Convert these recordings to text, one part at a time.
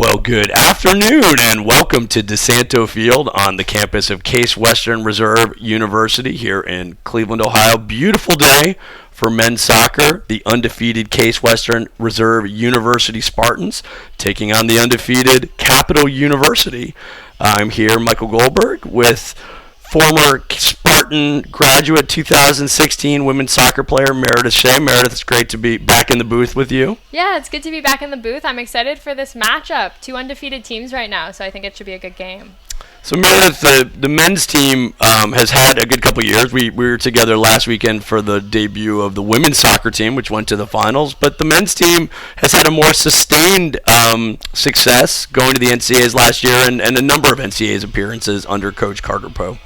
Well, good afternoon and welcome to DeSanto Field on the campus of Case Western Reserve University here in Cleveland, Ohio. Beautiful day for men's soccer. The undefeated Case Western Reserve University Spartans taking on the undefeated Capital University. I'm here, Michael Goldberg, with former Spartan graduate 2016 women's soccer player Meredith Shea. Meredith, it's great to be back in the booth with you. Yeah, it's good to be back in the booth. I'm excited for this matchup. Two undefeated teams right now, so I think it should be a good game. So Meredith, the men's team has had a good couple years. We were together last weekend for the debut of the women's soccer team, which went to the finals. But the men's team has had a more sustained success going to the NCAAs last year and a number of NCAAs appearances under Coach Carter Poe.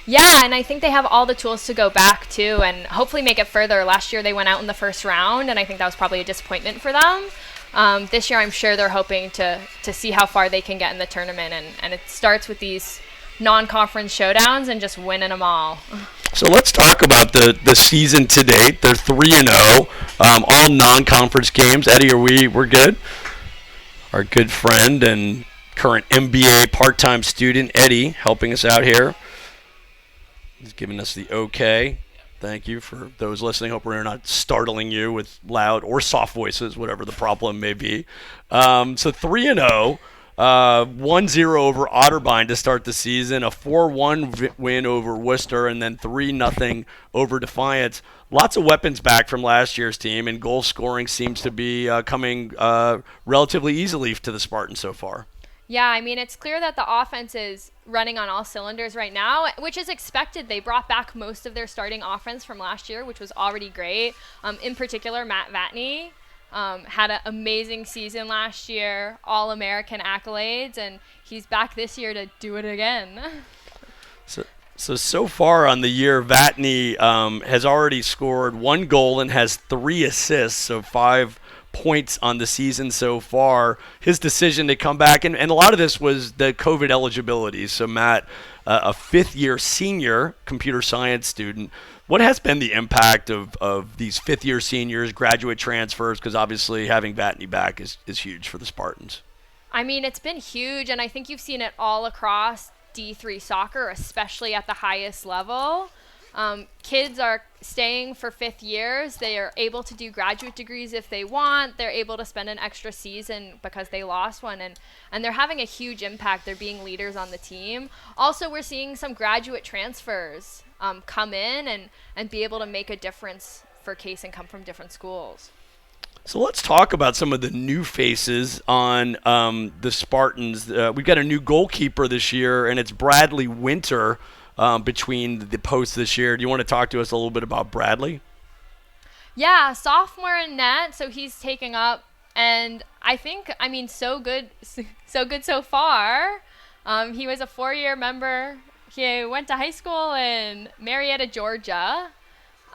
Yeah, and I think they have all the tools to go back, too, and hopefully make it further. Last year they went out in the first round, and I think that was probably a disappointment for them. This year I'm sure they're hoping to see how far they can get in the tournament, and it starts with these non-conference showdowns and just winning them all. So let's talk about the season to date. They're 3-0, all non-conference games. Eddie, we're good? Our good friend and current MBA part-time student, Eddie, helping us out here. He's giving us the okay. Thank you for those listening. Hope we're not startling you with loud or soft voices, whatever the problem may be. So 3-0, 1-0 over Otterbein to start the season, a 4-1 win over Worcester, and then 3-0 over Defiance. Lots of weapons back from last year's team, and goal scoring seems to be coming relatively easily to the Spartans so far. Yeah, I mean, it's clear that the offense is running on all cylinders right now, which is expected. They brought back most of their starting offense from last year, which was already great. In particular, Matt Vatney had an amazing season last year, All-American accolades, and he's back this year to do it again. So far on the year, Vatney has already scored 1 goal and has 3 assists, so 5 points on the season so far. His decision to come back, and a lot of this was the COVID eligibility. So Matt, a fifth-year senior computer science student, what has been the impact of these fifth-year seniors, graduate transfers? Because obviously having Vatney back is huge for the Spartans. I mean, it's been huge, and I think you've seen it all across D3 soccer, especially at the highest level. Kids are staying for fifth years. They are able to do graduate degrees if they want. They're able to spend an extra season because they lost one, and they're having a huge impact. They're being leaders on the team. Also, we're seeing some graduate transfers come in and be able to make a difference for Case and come from different schools. So let's talk about some of the new faces on the Spartans. We've got a new goalkeeper this year, and it's Bradley Winter. Between the posts this year. Do you want to talk to us a little bit about Bradley? Yeah, sophomore in net, so he's taking up, and I think, I mean, so good so far. He was a 4-year member. He went to high school in Marietta, Georgia,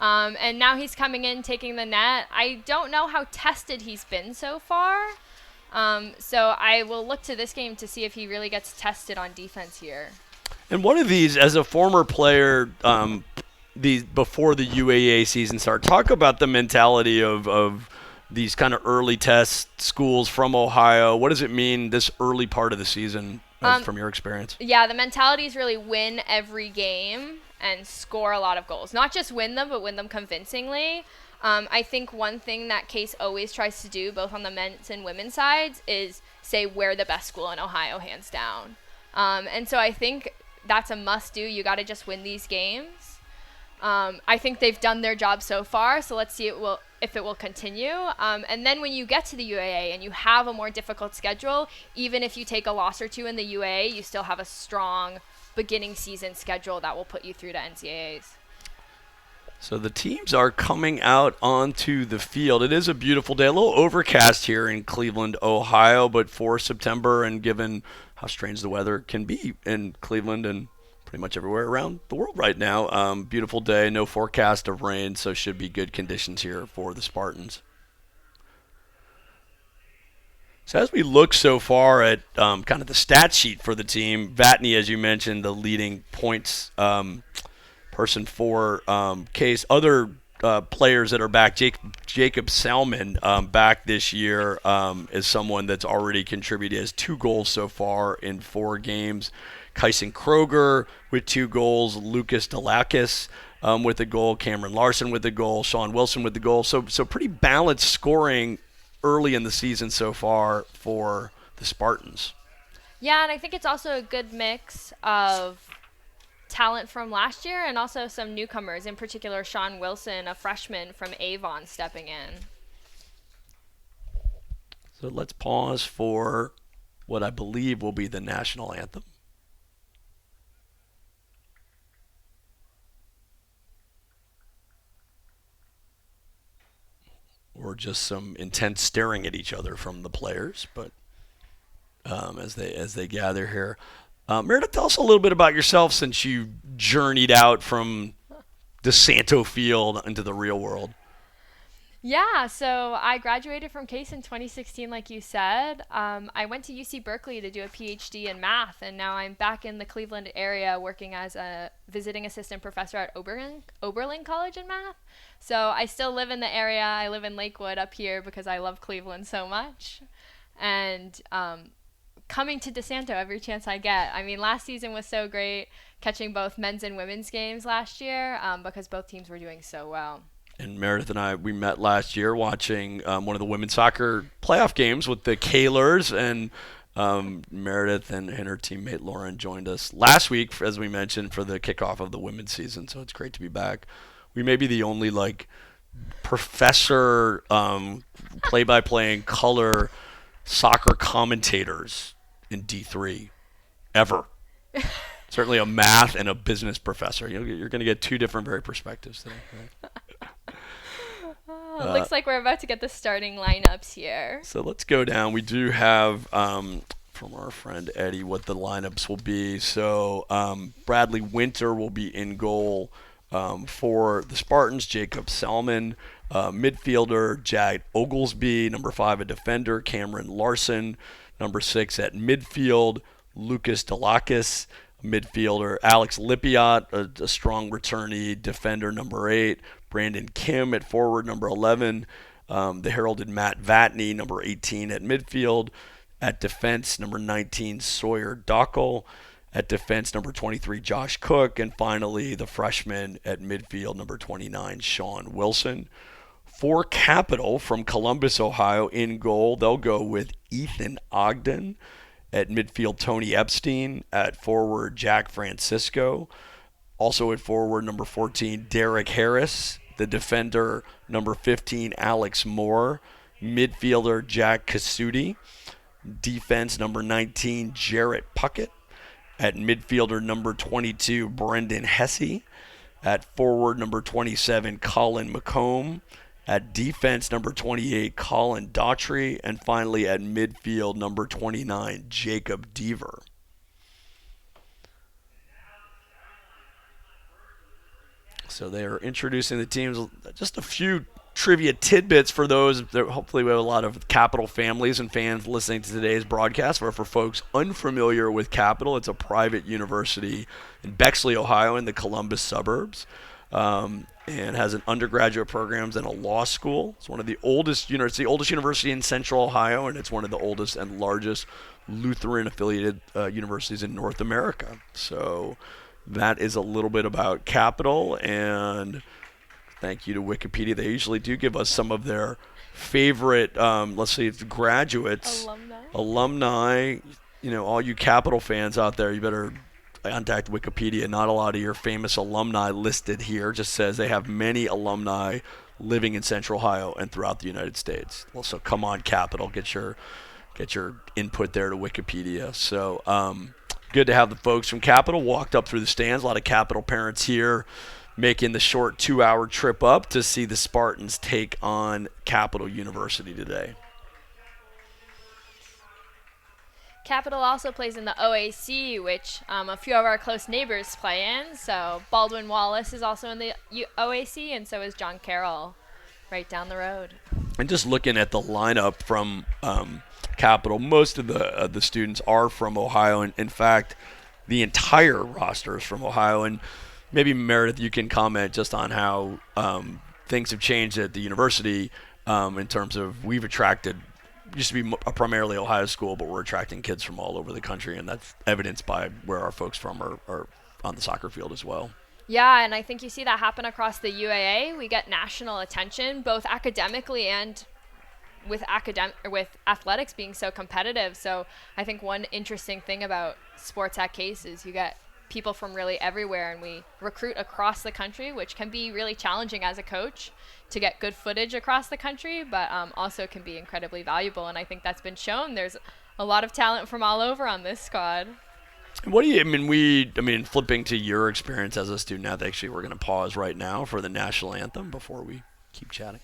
and now he's coming in, taking the net. I don't know how tested he's been so far, so I will look to this game to see if he really gets tested on defense here. And one of these, as a former player, before the UAA season started, talk about the mentality of these kind of early test schools from Ohio. What does it mean this early part of the season from your experience? Yeah, the mentality is really win every game and score a lot of goals. Not just win them, but win them convincingly. I think one thing that Case always tries to do, both on the men's and women's sides, is say we're the best school in Ohio, hands down. And so I think that's a must-do. You got to just win these games. I think they've done their job so far, so let's see if it will continue. And then when you get to the UAA and you have a more difficult schedule, even if you take a loss or two in the UAA, you still have a strong beginning season schedule that will put you through to NCAAs. So the teams are coming out onto the field. It is a beautiful day, a little overcast here in Cleveland, Ohio, but for September, and given how strange the weather can be in Cleveland and pretty much everywhere around the world right now, beautiful day, no forecast of rain, so should be good conditions here for the Spartans. So as we look so far at kind of the stat sheet for the team, Vatney, as you mentioned, the leading points person for Case. Other players that are back, Jake Jacob Salmon back this year is someone that's already contributed. Has 2 goals so far in 4 games. Kyson Kroger with 2 goals. Lucas Delakis with a goal. Cameron Larson with a goal. Sean Wilson with the goal. So pretty balanced scoring early in the season so far for the Spartans. Yeah, and I think it's also a good mix of talent from last year and also some newcomers, in particular Sean Wilson, a freshman from Avon, stepping in. So let's pause for what I believe will be the national anthem. Or just some intense staring at each other from the players, but as they gather here. Meredith, tell us a little bit about yourself since you journeyed out from DeSanto Field into the real world. Yeah, so I graduated from Case in 2016, like you said. I went to UC Berkeley to do a PhD in math, and now I'm back in the Cleveland area working as a visiting assistant professor at Oberlin College in math. So I still live in the area. I live in Lakewood up here because I love Cleveland so much. And coming to DeSanto every chance I get. I mean, last season was so great, catching both men's and women's games last year because both teams were doing so well. And Meredith and I, we met last year watching one of the women's soccer playoff games with the Kaylors, and Meredith and her teammate Lauren joined us last week, as we mentioned, for the kickoff of the women's season. So it's great to be back. We may be the only professor play-by-play and color soccer commentators in D3 ever. Certainly a math and a business professor. You're going to get 2 different very perspectives today. Right? Looks like we're about to get the starting lineups here. So let's go down. We do have from our friend Eddie what the lineups will be. So Bradley Winter will be in goal for the Spartans. Jacob Salmon, midfielder. Jad Oglesby, number 5, a defender. Cameron Larson, number 6 at midfield. Lucas Delakis, midfielder. Alex Lipiot, a strong returnee, defender, number 8. Brandon Kim at forward, number 11. The heralded Matt Vatney, number 18 at midfield. At defense, number 19, Sawyer Dockel. At defense, number 23, Josh Cook. And finally, the freshman at midfield, number 29, Sean Wilson. For Capital from Columbus, Ohio, in goal, they'll go with Ethan Ogden. At midfield, Tony Epstein. At forward, Jack Francisco. Also at forward, number 14, Derek Harris. The defender, number 15, Alex Moore. Midfielder, Jack Kasuti. Defense, number 19, Jarrett Puckett. At midfielder, number 22, Brendan Hesse. At forward, number 27, Colin McComb. At defense, number 28, Colin Daughtry. And finally, at midfield, number 29, Jacob Deaver. So they are introducing the teams. Just a few trivia tidbits for those. Hopefully we have a lot of Capital families and fans listening to today's broadcast. Or for folks unfamiliar with Capital, it's a private university in Bexley, Ohio, in the Columbus suburbs. And has an undergraduate programs and a law school. It's one of the oldest, it's the oldest university in Central Ohio, and it's one of the oldest and largest Lutheran-affiliated universities in North America. So that is a little bit about Capital, and thank you to Wikipedia. They usually do give us some of their favorite, let's see, graduates, alumni. All you Capital fans out there, you better contact Wikipedia. Not a lot of your famous alumni listed here. Just says they have many alumni living in Central Ohio and throughout the United States. Well, so come on, Capital, get your input there to Wikipedia. So good to have the folks from Capital walked up through the stands. A lot of Capital parents here making the short 2-hour trip up to see the Spartans take on Capital University today. Capital also plays in the OAC, which a few of our close neighbors play in. So Baldwin Wallace is also in the OAC, and so is John Carroll right down the road. And just looking at the lineup from Capital, most of the students are from Ohio. And in fact, the entire roster is from Ohio. And maybe, Meredith, you can comment just on how things have changed at the university in terms of we've attracted. Used to be a primarily Ohio school, but we're attracting kids from all over the country, and that's evidenced by where our folks from are on the soccer field as well. Yeah, and I think you see that happen across the UAA. We get national attention, both academically and with athletics being so competitive. So I think one interesting thing about sports at Case is you get people from really everywhere, and we recruit across the country, which can be really challenging as a coach to get good footage across the country, but also can be incredibly valuable. And I think that's been shown. There's a lot of talent from all over on this squad. What do you, I mean, flipping to your experience as a student athlete, actually, we're going to pause right now for the national anthem before we keep chatting.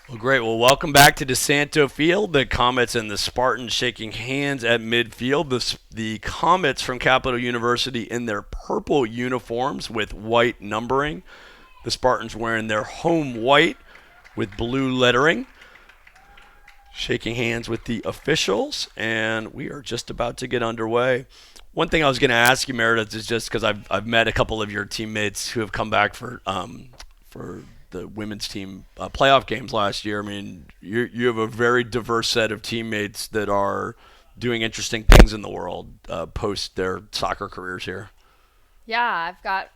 Well, great. Well, welcome back to DeSanto Field. The Comets and the Spartans shaking hands at midfield. The Comets from Capital University in their purple uniforms with white numbering. The Spartans wearing their home white with blue lettering. Shaking hands with the officials, and we are just about to get underway. One thing I was going to ask you, Meredith, is just because I've met a couple of your teammates who have come back for the women's team playoff games last year. I mean, you have a very diverse set of teammates that are doing interesting things in the world post their soccer careers here. Yeah, I've got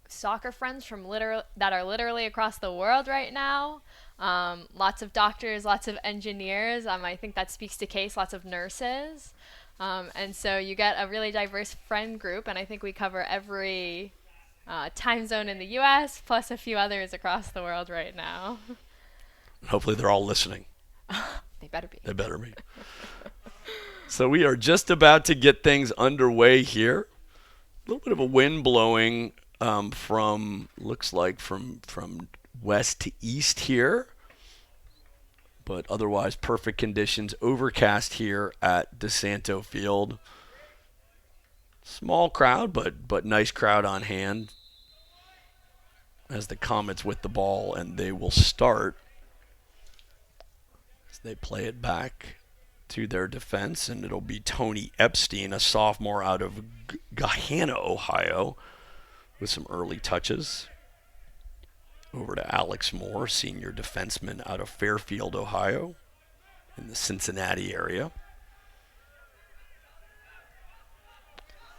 soccer friends that are literally across the world right now. Lots of doctors, lots of engineers. I think that speaks to Case. Lots of nurses. And so you get a really diverse friend group, and I think we cover every time zone in the U.S., plus a few others across the world right now. Hopefully they're all listening. They better be. They better be. So we are just about to get things underway here. A little bit of a wind blowing looks like from west to east here. But otherwise perfect conditions. Overcast here at DeSanto Field. Small crowd, but nice crowd on hand as the Comets with the ball, and they will start as they play it back to their defense, and it'll be Tony Epstein, a sophomore out of Gahanna, Ohio, with some early touches. Over to Alex Moore, senior defenseman out of Fairfield, Ohio, in the Cincinnati area.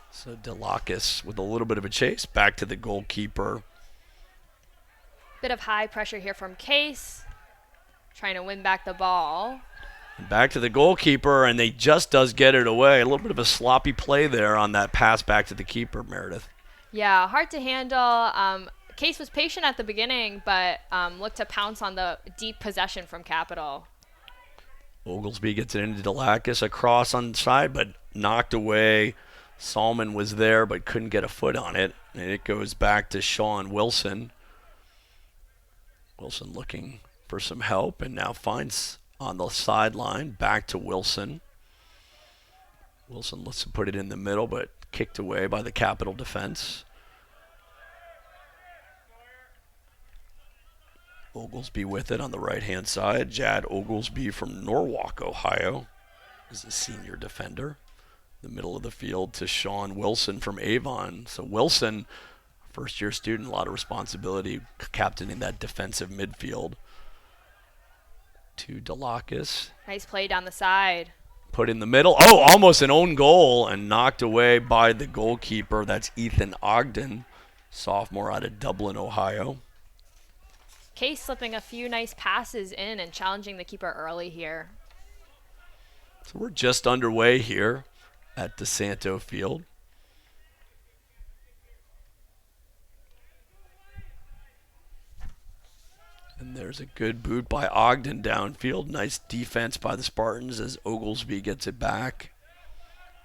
So Delacus with a little bit of a chase. Back to the goalkeeper. Bit of high pressure here from Case. Trying to win back the ball. Back to the goalkeeper, and they just does get it away. A little bit of a sloppy play there on that pass back to the keeper, Meredith. Yeah, hard to handle. Case was patient at the beginning, but looked to pounce on the deep possession from Capital. Oglesby gets it into Delacus, across on the side, but knocked away. Salmon was there but couldn't get a foot on it, and it goes back to Sean Wilson. Wilson looking for some help and now finds on the sideline. Back to Wilson. Wilson looks to put it in the middle but kicked away by the Capital defense. Oglesby with it on the right-hand side. Jad Oglesby from Norwalk, Ohio, is a senior defender. The middle of the field to Sean Wilson from Avon. So Wilson, first-year student, a lot of responsibility captaining that defensive midfield. To Delacus. Nice play down the side. Put in the middle. Oh, almost an own goal and knocked away by the goalkeeper. That's Ethan Ogden, sophomore out of Dublin, Ohio. Case slipping a few nice passes in and challenging the keeper early here. So we're just underway here at DeSanto Field. And there's a good boot by Ogden downfield. Nice defense by the Spartans as Oglesby gets it back.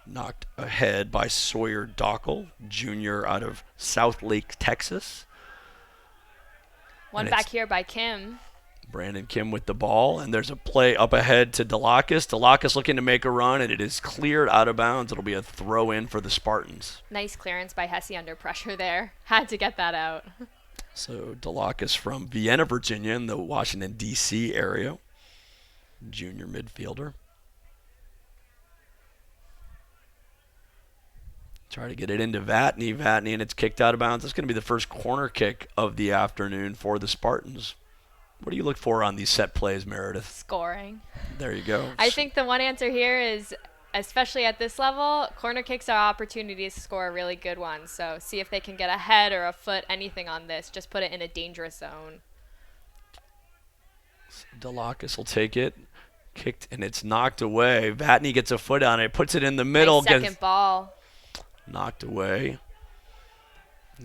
Knocked ahead by Sawyer Dockel, junior out of South Lake, Texas. One back here by Kim. Brandon Kim with the ball, and there's a play up ahead to Delacus. Delacus looking to make a run, and it is cleared out of bounds. It'll be a throw in for the Spartans. Nice clearance by Hesse under pressure there. Had to get that out. So Delacus from Vienna, Virginia, in the Washington, D.C. area. Junior midfielder. Try to get it into Vatney, and it's kicked out of bounds. It's going to be the first corner kick of the afternoon for the Spartans. What do you look for on these set plays, Meredith? Scoring. There you go. I think the one answer here is, especially at this level, corner kicks are opportunities to score a really good one. So see if they can get a head or a foot, anything on this. Just put it in a dangerous zone. Delacus will take it. Kicked, and it's knocked away. Vatney gets a foot on it, puts it in the middle. Nice second ball. Knocked away.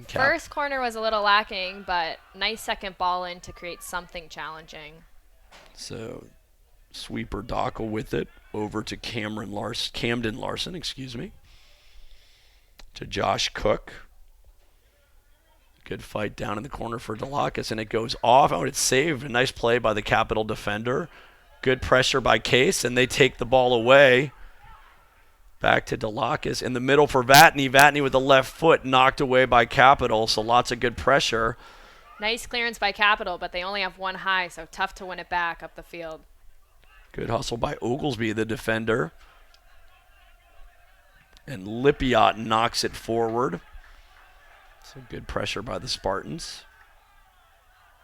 First corner was a little lacking, but nice second ball in to create something challenging. So sweeper Dockel with it over to Camden Larson, to Josh Cook. Good fight down in the corner for Delacus, and it goes off. Oh, it's saved. A nice play by the Capital defender. Good pressure by Case, and they take the ball away. Back to Delacus in the middle for Vatney. Vatney with the left foot knocked away by Capital, so lots of good pressure. Nice clearance by Capital, but they only have one high, so tough to win it back up the field. Good hustle by Oglesby, the defender. And Lipiot knocks it forward. So good pressure by the Spartans.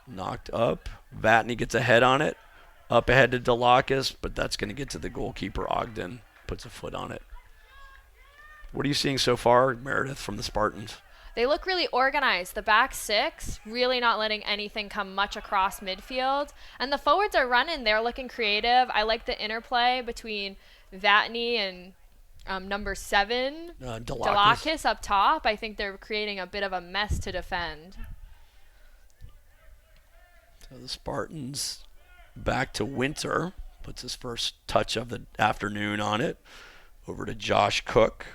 Knocked up. Vatney gets a head on it. Up ahead to Delacus, but that's going to get to the goalkeeper, Ogden. Puts a foot on it. What are you seeing so far, Meredith, from the Spartans? They look really organized. The back six, really not letting anything come much across midfield. And the forwards are running. They're looking creative. I like the interplay between Vatney and number 7, Delacus up top. I think they're creating a bit of a mess to defend. So the Spartans back to Winter. Puts his first touch of the afternoon on it. Over to Josh Cook.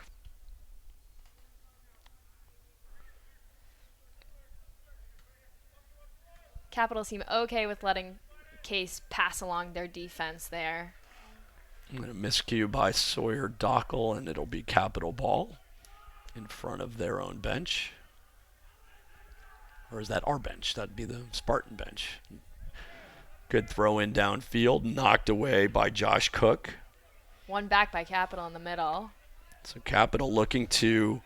Capital seem okay with letting Case pass along their defense there. I'm going to miscue by Sawyer Dockel, and it'll be Capital ball in front of their own bench. Or is that our bench? That'd be the Spartan bench. Good throw in downfield, knocked away by Josh Cook. One back by Capital in the middle. So Capital looking to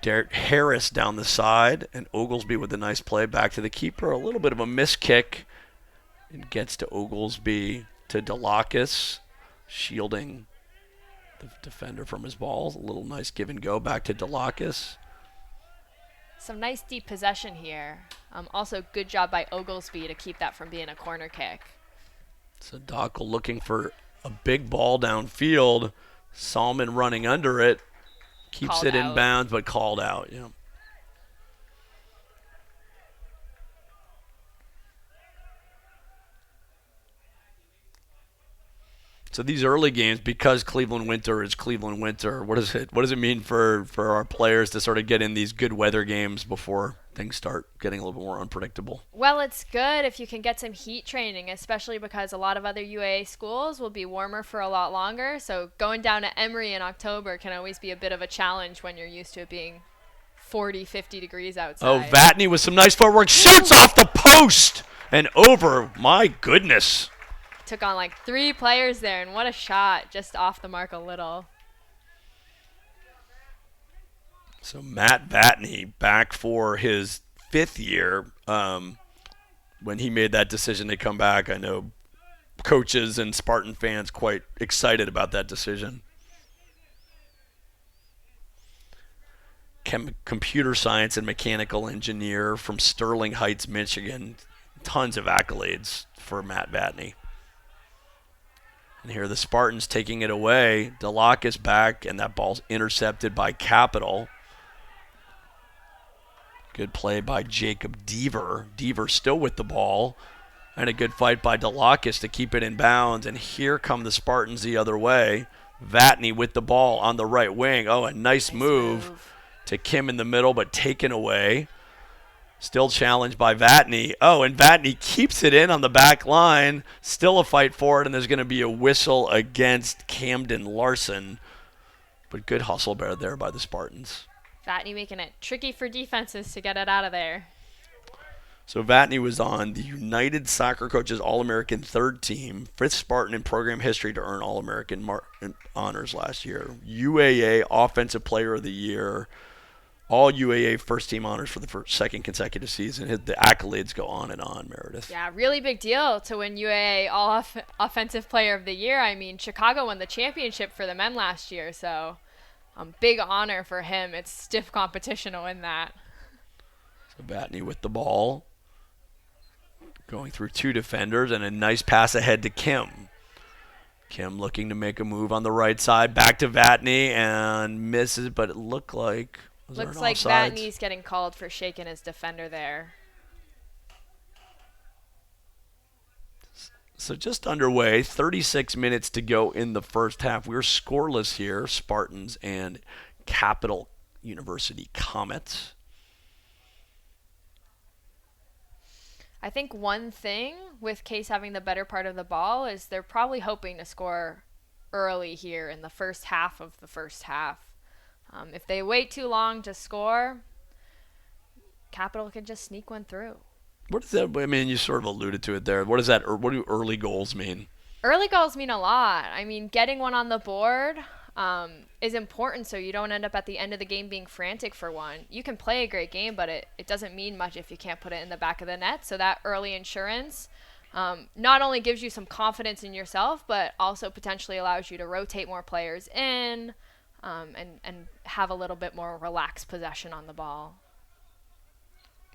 Derek Harris down the side, and Oglesby with a nice play back to the keeper. A little bit of a miss kick. It gets to Oglesby to Delacus, shielding the defender from his balls. A little nice give and go back to Delacus. Some nice deep possession here. Also, good job by Oglesby to keep that from being a corner kick. So Dockel looking for a big ball downfield. Salmon running under it. Keeps Called it in out. bounds, but called out. Yeah. So these early games, because Cleveland winter is Cleveland winter, what does it mean for our players to sort of get in these good weather games before things start getting a little bit more unpredictable? Well, it's good if you can get some heat training, especially because a lot of other UAA schools will be warmer for a lot longer. So going down to Emory in October can always be a bit of a challenge when you're used to it being 40, 50 degrees outside. Oh, Vatney with some nice footwork, shoots off the post. post and over. My goodness. Took on like 3 players there, and what a shot, just off the mark a little. So Matt Vatney back for his 5th year. When he made that decision to come back, I know coaches and Spartan fans quite excited about that decision. Computer science and mechanical engineer from Sterling Heights, Michigan. Tons of accolades for Matt Vatney. And here are the Spartans taking it away. DeLocke is back, and that ball's intercepted by Capital. Good play by Jacob Deaver. Deaver still with the ball. And a good fight by DeLocke to keep it in bounds. And here come the Spartans the other way. Vatney with the ball on the right wing. Oh, a nice move to Kim in the middle, but taken away. Still challenged by Vatney. Oh, and Vatney keeps it in on the back line. Still a fight for it, and there's going to be a whistle against Camden Larson. But good hustle there by the Spartans. Vatney making it tricky for defenses to get it out of there. So Vatney was on the United Soccer Coaches All-American 3rd team, 5th Spartan in program history to earn All-American honors last year. UAA Offensive Player of the Year. All UAA first team honors for the 2nd consecutive season. The accolades go on and on, Meredith. Yeah, really big deal to win UAA All Offensive Player of the Year. I mean, Chicago won the championship for the men last year, so big honor for him. It's stiff competition to win that. So Vatney with the ball, going through 2 defenders, and a nice pass ahead to Kim. Kim looking to make a move on the right side, back to Vatney, and misses, but it looked like... Looks like Vatney's getting called for shaking his defender there. So just underway, 36 minutes to go in the first half. We're scoreless here, Spartans and Capital University Comets. I think one thing with Case having the better part of the ball is they're probably hoping to score early here in the first half of the first half. If they wait too long to score, Capital can just sneak one through. What does that? I mean, you sort of alluded to it there. What does that? Or what do early goals mean? Early goals mean a lot. I mean, getting one on the board is important, so you don't end up at the end of the game being frantic for one. You can play a great game, but it doesn't mean much if you can't put it in the back of the net. So that early insurance not only gives you some confidence in yourself, but also potentially allows you to rotate more players in. And have a little bit more relaxed possession on the ball.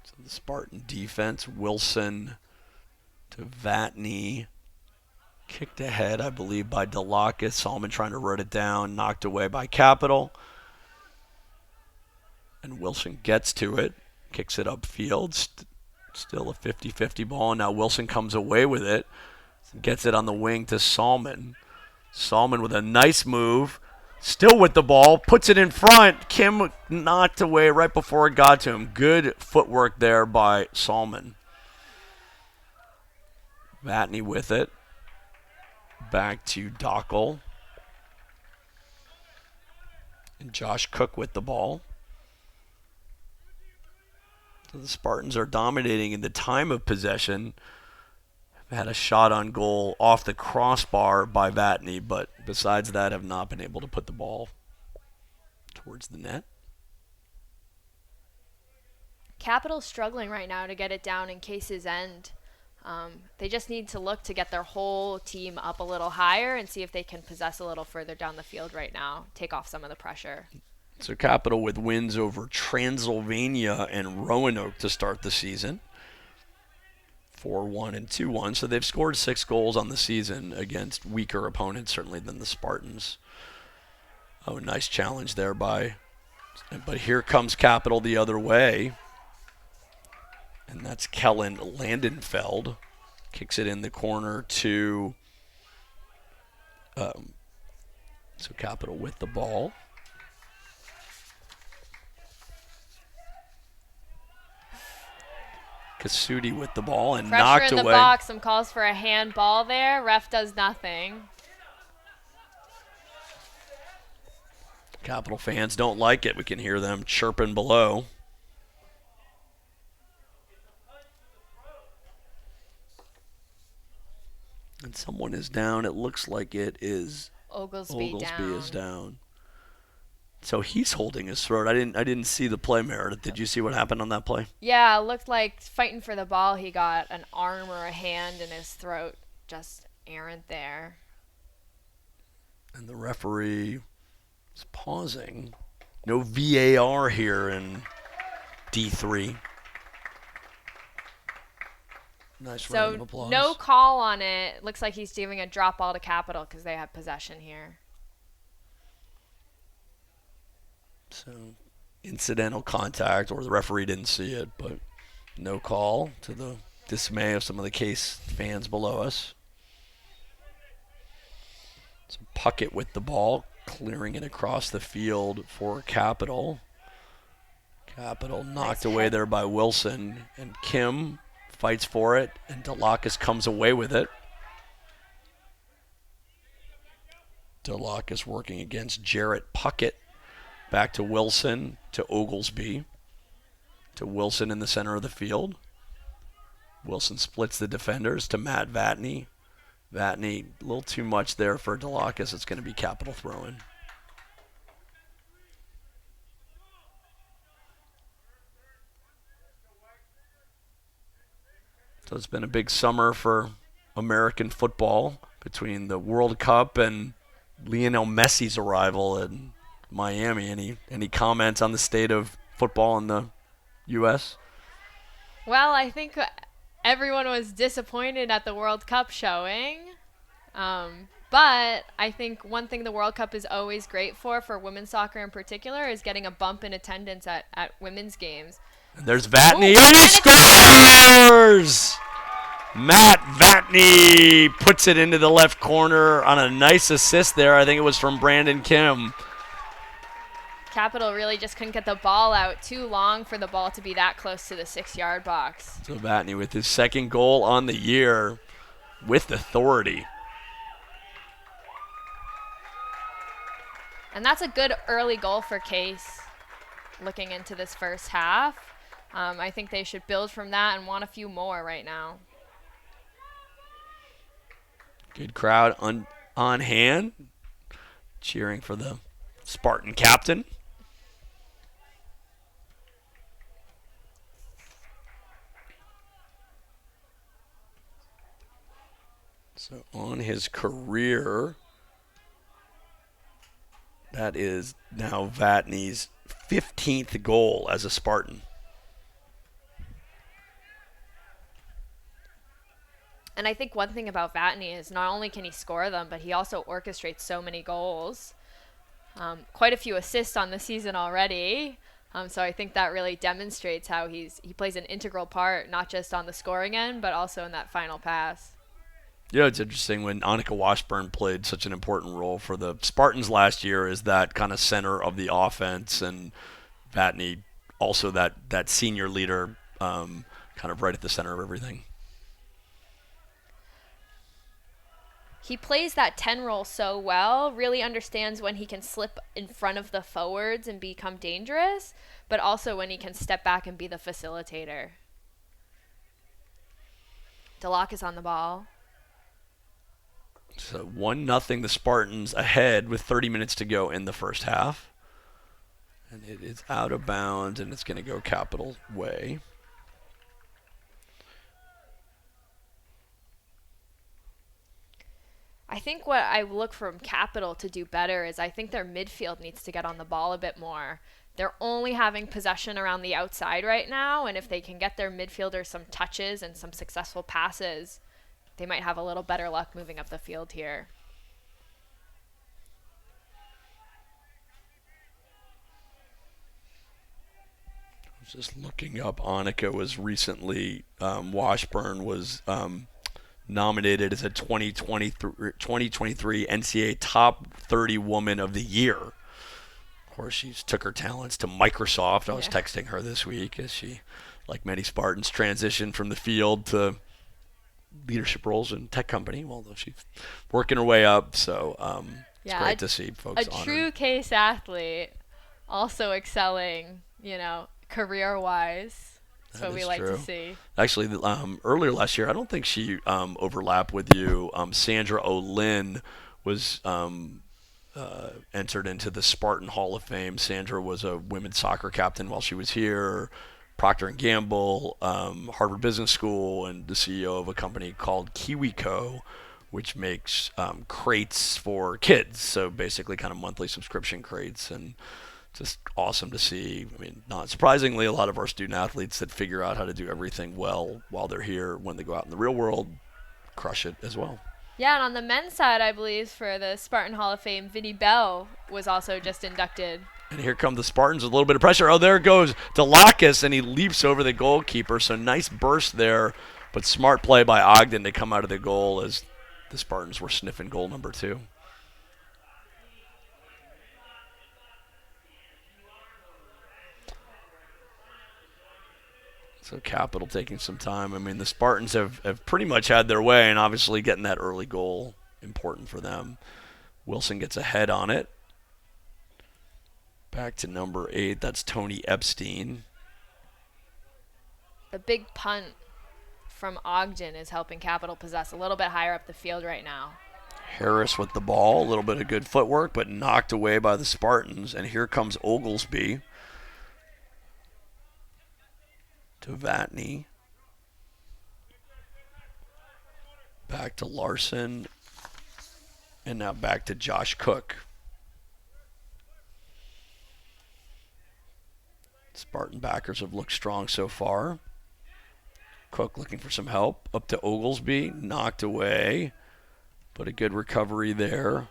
So the Spartan defense, Wilson to Vatney, kicked ahead, I believe, by DeLocke. Solomon trying to run it down, knocked away by Capital. And Wilson gets to it, kicks it upfield. Still a 50-50 ball. Now Wilson comes away with it, gets it on the wing to Solomon. Solomon with a nice move. Still with the ball, puts it in front. Kim knocked away right before it got to him. Good footwork there by Solomon. Vatney with it. Back to Dockel. And Josh Cook with the ball. So the Spartans are dominating in the time of possession. Had a shot on goal off the crossbar by Vatney, but besides that have not been able to put the ball towards the net. Capital's struggling right now to get it down in Case's end. They just need to look to get their whole team up a little higher and see if they can possess a little further down the field right now, take off some of the pressure. So Capital with wins over Transylvania and Roanoke to start the season. 4-1 and 2-1, so they've scored 6 goals on the season against weaker opponents, certainly than the Spartans. Oh, nice challenge there but here comes Capital the other way, and that's Kellen Landenfeld. Kicks it in the corner to, so Capital with the ball. Kasudi with the ball and Pressure knocked in the away. box, some calls for a handball there. Ref does nothing. Capital fans don't like it. We can hear them chirping below. And someone is down. It looks like it is Oglesby is down. down. So he's holding his throat. I didn't see the play, Meredith. Did you see what happened on that play? Yeah, it looked like fighting for the ball, he got an arm or a hand in his throat. Just errant there. And the referee is pausing. No VAR here in D3. Nice round of So applause. no call on it. Looks like he's giving a drop ball to Capital because they have possession here. So incidental contact, or the referee didn't see it, but no call, to the dismay of some of the Case fans below us. So Puckett with the ball, clearing it across the field for Capital. Capital knocked away there by Wilson, and Kim fights for it, and Delacus comes away with it. Delacus working against Jarrett Puckett. Back to Wilson, to Oglesby, to Wilson in the center of the field. Wilson splits the defenders to Matt Vatney. Vatney, a little too much there for Delacus. It's going to be Capital throw-in. So it's been a big summer for American football between the World Cup and Lionel Messi's arrival in Miami. Any comments on the state of football in the U.S.? Well, I think everyone was disappointed at the World Cup showing. But I think one thing the World Cup is always great for women's soccer in particular, is getting a bump in attendance at women's games. And there's Vatney, and he scores! Matt Vatney puts it into the left corner on a nice assist there. I think it was from Brandon Kim. Capital really just couldn't get the ball out too long for the ball to be that close to the 6-yard box. So Vatney with his second goal on the year with authority. And that's a good early goal for Case looking into this first half. I think they should build from that and want a few more right now. Good crowd on hand, cheering for the Spartan captain. So on his career, that is now Vatney's 15th goal as a Spartan. And I think one thing about Vatney is not only can he score them, but he also orchestrates so many goals. Quite a few assists on the season already. So I think that really demonstrates how he plays an integral part, not just on the scoring end, but also in that final pass. Yeah, it's interesting when Annika Washburn played such an important role for the Spartans last year as that kind of center of the offense, and Vatney also that senior leader, kind of right at the center of everything. He plays that 10 role so well, really understands when he can slip in front of the forwards and become dangerous, but also when he can step back and be the facilitator. Delacus on the ball. So 1-0 the Spartans ahead with 30 minutes to go in the first half. And it is out of bounds, and it's going to go Capital way. I think what I look from Capital to do better is I think their midfield needs to get on the ball a bit more. They're only having possession around the outside right now, and if they can get their midfielders some touches and some successful passes, they might have a little better luck moving up the field here. I was just looking up. Annika was recently, Washburn was nominated as a 2023 NCAA Top 30 Woman of the Year. Of course, she took her talents to Microsoft. I was texting her this week as she, like many Spartans, transitioned from the field to leadership roles in tech company, although she's working her way up. So it's great to see folks honored. A true Case athlete, also excelling, career-wise. That's That what we is like to true. see. Actually, earlier last year, I don't think she overlapped with you. Sandra O'Lynn was entered into the Spartan Hall of Fame. Sandra was a women's soccer captain while she was here. Procter and Gamble, Harvard Business School, and the CEO of a company called KiwiCo, which makes crates for kids. So basically, kind of monthly subscription crates, and just awesome to see. I mean, not surprisingly, a lot of our student athletes that figure out how to do everything well while they're here, when they go out in the real world, crush it as well. Yeah, and on the men's side, I believe for the Spartan Hall of Fame, Vinny Bell was also just inducted. And here come the Spartans with a little bit of pressure. Oh, there goes Delacus, and he leaps over the goalkeeper. So nice burst there, but smart play by Ogden to come out of the goal as the Spartans were sniffing goal number 2. So Capital taking some time. I mean, the Spartans have pretty much had their way, and obviously getting that early goal, important for them. Wilson gets a head on it. Back to number 8. That's Tony Epstein. The big punt from Ogden is helping Capital possess a little bit higher up the field right now. Harris with the ball. A little bit of good footwork, but knocked away by the Spartans. And here comes Oglesby to Vatney. Back to Larson. And now back to Josh Cook. Spartan backers have looked strong so far. Cook looking for some help. Up to Oglesby. Knocked away. But a good recovery there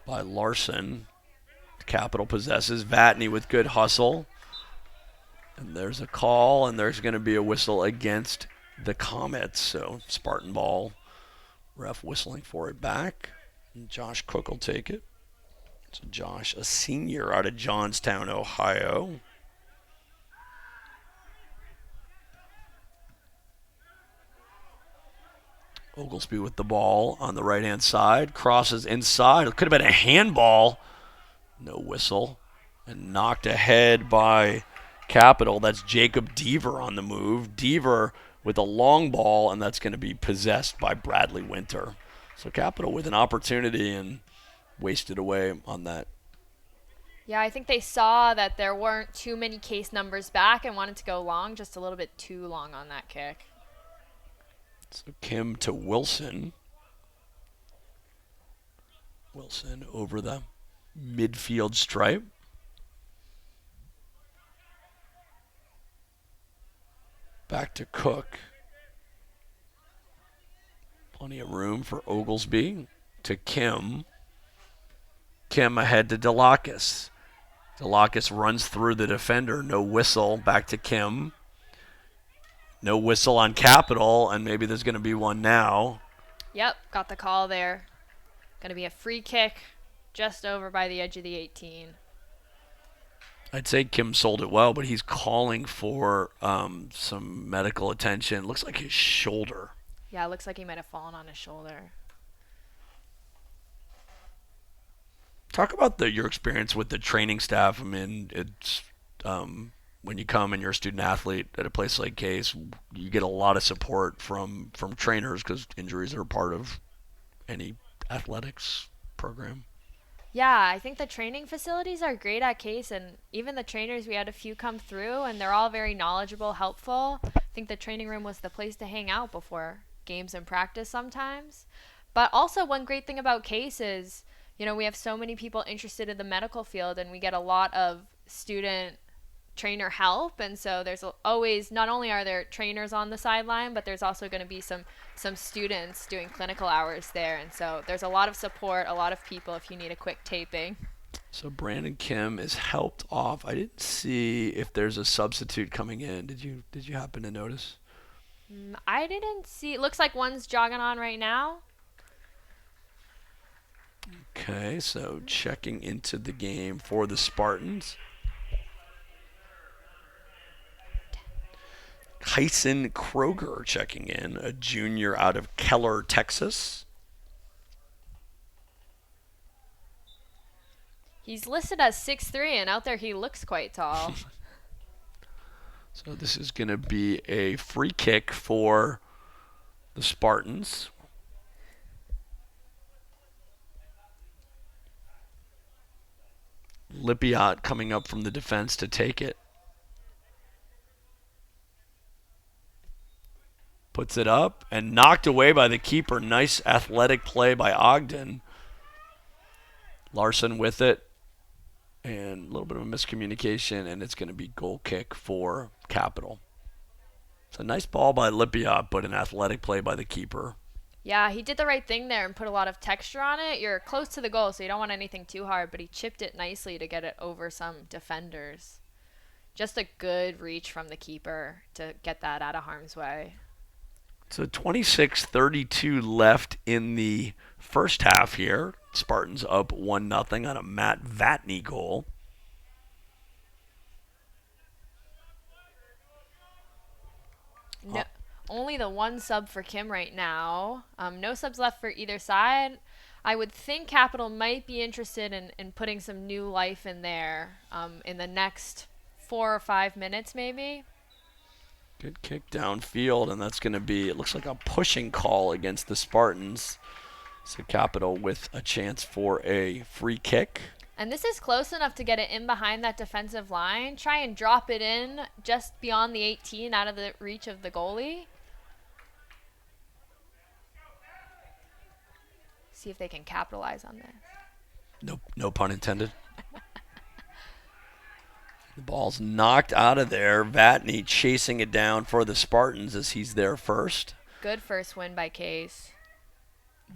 by Larson. Capital possesses. Vatney with good hustle. And there's a call, and there's going to be a whistle against the Comets. So Spartan ball. Ref whistling for it back. And Josh Cook will take it. So Josh, a senior out of Johnstown, Ohio. Oglesby with the ball on the right-hand side. Crosses inside. It could have been a handball. No whistle. And knocked ahead by Capital. That's Jacob Deaver on the move. Deaver with a long ball, and that's going to be possessed by Bradley Winter. So Capital with an opportunity and wasted away on that. Yeah, I think they saw that there weren't too many case numbers back and wanted to go long, just a little bit too long on that kick. So Kim to Wilson. Wilson over the midfield stripe. Back to Cook. Plenty of room for Oglesby. To Kim. Kim ahead to Delacus. Delacus runs through the defender. No whistle. Back to Kim. No whistle on Capital, and maybe there's going to be one now. Yep, got the call there. Going to be a free kick just over by the edge of the 18. I'd say Kim sold it well, but he's calling for some medical attention. Looks like his shoulder. Yeah, it looks like he might have fallen on his shoulder. Talk about your experience with the training staff. I mean, it's when you come and you're a student athlete at a place like Case, you get a lot of support from trainers because injuries are part of any athletics program. Yeah, I think the training facilities are great at Case, and even the trainers, we had a few come through, and they're all very knowledgeable, helpful. I think the training room was the place to hang out before games and practice sometimes. But also one great thing about Case is, we have so many people interested in the medical field, and we get a lot of student trainer help, and so there's always, not only are there trainers on the sideline, but there's also going to be some students doing clinical hours there, and so there's a lot of support, a lot of people if you need a quick taping. So Brandon Kim is helped off. I didn't see if there's a substitute coming in. Did you happen to notice? I didn't see. It looks like one's jogging on right now. Okay, so checking into the game for the Spartans. Kyson Kroger checking in, a junior out of Keller, Texas. He's listed as 6'3", and out there he looks quite tall. So this is going to be a free kick for the Spartans. Lipiot coming up from the defense to take it. Puts it up and knocked away by the keeper. Nice athletic play by Ogden. Larson with it. And a little bit of a miscommunication, and it's going to be goal kick for Capital. It's a nice ball by Lipiot, but an athletic play by the keeper. Yeah, he did the right thing there and put a lot of texture on it. You're close to the goal, so you don't want anything too hard, but he chipped it nicely to get it over some defenders. Just a good reach from the keeper to get that out of harm's way. So 26-32 left in the first half here. Spartans up 1-0 on a Matt Vatney goal. No, only the one sub for Kim right now. No subs left for either side. I would think Capital might be interested in putting some new life in there in the next 4 or 5 minutes maybe. Good kick downfield, and that's going to be, it looks like a pushing call against the Spartans. So Capital with a chance for a free kick. And this is close enough to get it in behind that defensive line. Try and drop it in just beyond the 18 out of the reach of the goalie. See if they can capitalize on this. No pun intended. The ball's knocked out of there. Vatney chasing it down for the Spartans as he's there first. Good first win by Case.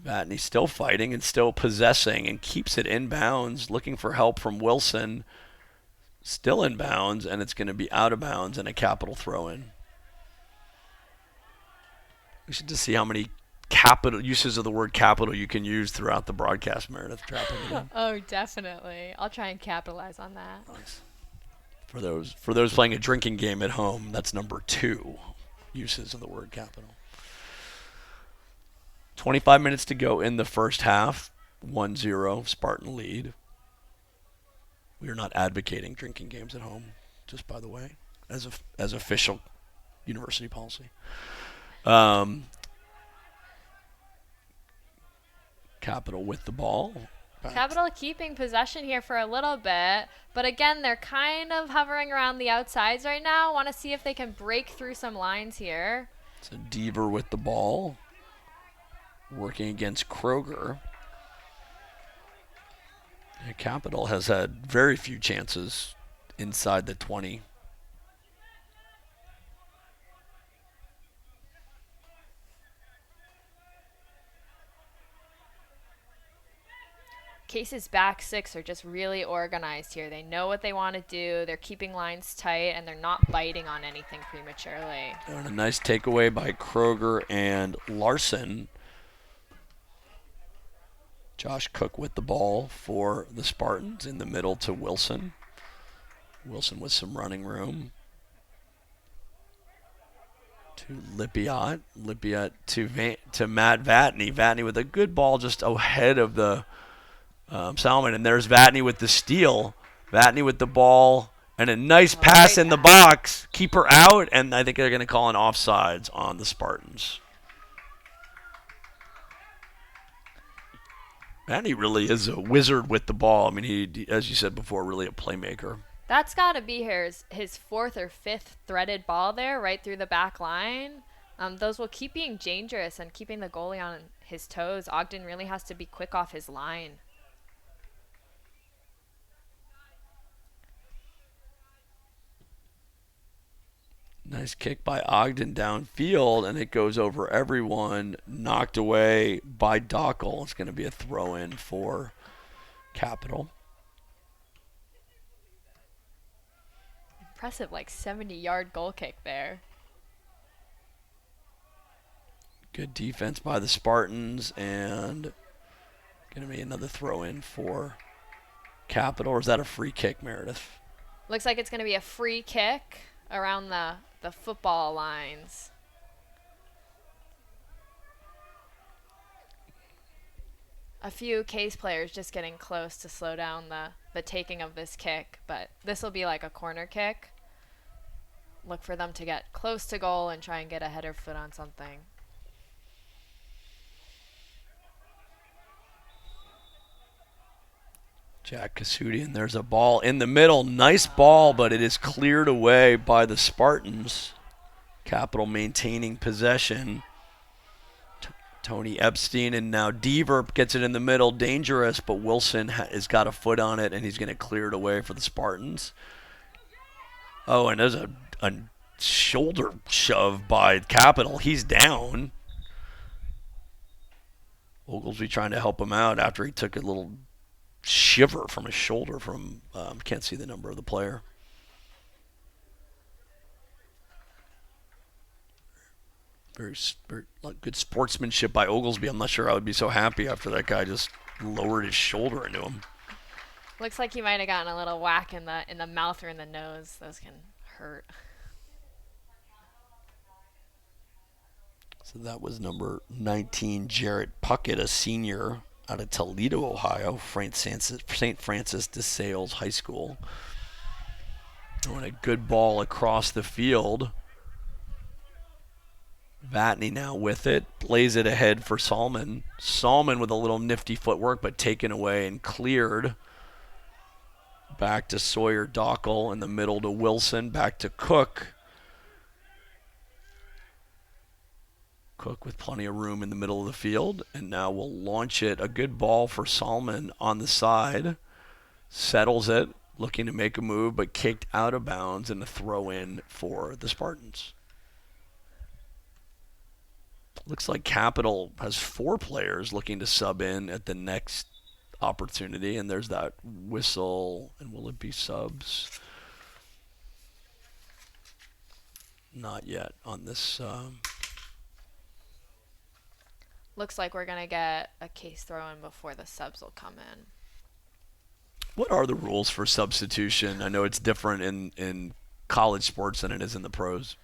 Vatney still fighting and still possessing and keeps it inbounds, looking for help from Wilson. Still inbounds, and it's going to be out of bounds and a Capital throw-in. We should just see how many capital uses of the word capital you can use throughout the broadcast, Meredith. Oh, definitely. I'll try and capitalize on that. Nice. For those playing a drinking game at home, that's number 2 uses of the word capital. 25 minutes to go in the first half. 1-0 Spartan lead. We are not advocating drinking games at home, just by the way, as official university policy. Capital with the ball. Capital keeping possession here for a little bit, but again, they're kind of hovering around the outsides right now. Want to see if they can break through some lines here. So Deaver with the ball, working against Kroger. And Capital has had very few chances inside the 20. Case's back six are just really organized here. They know what they want to do. They're keeping lines tight, and they're not biting on anything prematurely. And a nice takeaway by Kroger and Larson. Josh Cook with the ball for the Spartans in the middle to Wilson. Wilson with some running room. To Lipiot. Lipiot to Matt Vatney. Vatney with a good ball just ahead of the Salmon. And there's Vatney with the steal. Vatney with the ball. And a nice pass in the box. Keeper out. And I think they're going to call an offsides on the Spartans. Vatney really is a wizard with the ball. I mean, he, as you said before, really a playmaker. That's got to be his fourth or fifth threaded ball there right through the back line. Those will keep being dangerous and keeping the goalie on his toes. Ogden really has to be quick off his line. Nice kick by Ogden downfield, and it goes over everyone. Knocked away by Dockel. It's going to be a throw-in for Capital. Impressive, 70-yard goal kick there. Good defense by the Spartans, and going to be another throw-in for Capital. Or is that a free kick, Meredith? Looks like it's going to be a free kick around the football lines. A few Case players just getting close to slow down the taking of this kick, but this will be like a corner kick. look for them to get close to goal and try and get a header foot on something. Jack Kasudian, there's a ball in the middle. Nice ball, but it is cleared away by the Spartans. Capital maintaining possession. Tony Epstein, and now Deaver gets it in the middle. Dangerous, but Wilson has got a foot on it, and he's going to clear it away for the Spartans. Oh, and there's a shoulder shove by Capital. He's down. Oglesby trying to help him out after he took a little shiver from his shoulder from, can't see the number of the player. Very good sportsmanship by Oglesby. I'm not sure I would be so happy after that guy just lowered his shoulder into him. Looks like he might have gotten a little whack in the mouth or in the nose. Those can hurt. So that was number 19, Jarrett Puckett, a senior out of Toledo, Ohio, St. Francis de Sales High School. And a good ball across the field. Vatney now with it, plays it ahead for Salmon. Salmon with a little nifty footwork, but taken away and cleared. Back to Sawyer Dockel in the middle to Wilson, back to Cook. Cook with plenty of room in the middle of the field, and now we'll launch it. A good ball for Salmon on the side. Settles it, looking to make a move, but kicked out of bounds, and a throw in for the Spartans. Looks like Capital has 4 players looking to sub in at the next opportunity, and there's that whistle. And will it be subs? Not yet on this. Looks like we're going to get a case throw in before the subs will come in. What are the rules for substitution? I know it's different in college sports than it is in the pros.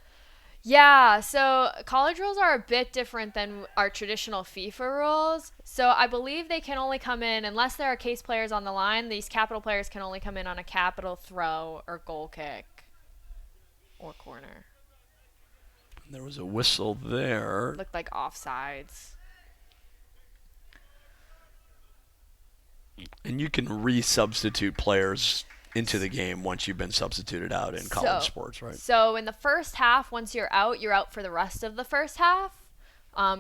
Yeah, so college rules are a bit different than our traditional FIFA rules. So I believe they can only come in, unless there are case players on the line, these Capital players can only come in on a Capital throw or goal kick or corner. There was a whistle there. Looked like offsides. And you can re-substitute players into the game once you've been substituted out in college sports, right? So in the first half, once you're out for the rest of the first half.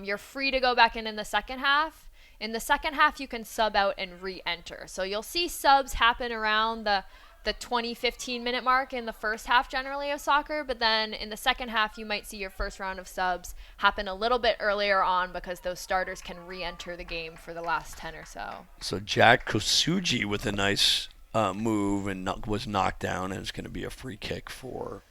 You're free to go back in the second half. In the second half, you can sub out and re-enter. So you'll see subs happen around the 20-15 minute mark in the first half generally of soccer, but then in the second half, you might see your first round of subs happen a little bit earlier on because those starters can re-enter the game for the last 10 or so. So Jack Kosugi with a nice move and was knocked down, and it's going to be a free kick for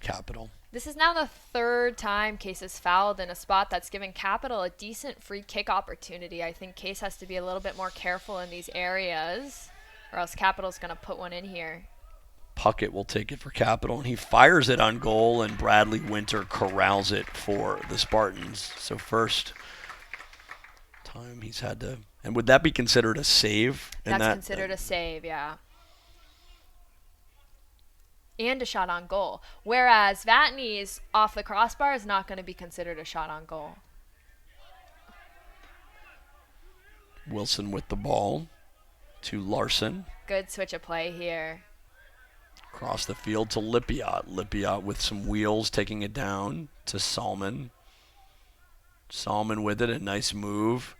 Capital. This is now the third time Case has fouled in a spot that's given Capital a decent free kick opportunity. I think Case has to be a little bit more careful in these areas, or else Capital's going to put one in here. Puckett will take it for Capital, and he fires it on goal, and Bradley Winter corrals it for the Spartans. So first time he's had to... And would that be considered a save? That's considered a save, yeah. And a shot on goal. Whereas Vatney's off the crossbar is not going to be considered a shot on goal. Wilson with the ball to Larson. Good switch of play here. Across the field to Lipiot. Lipiot with some wheels taking it down to Salmon. Salmon with it, a nice move.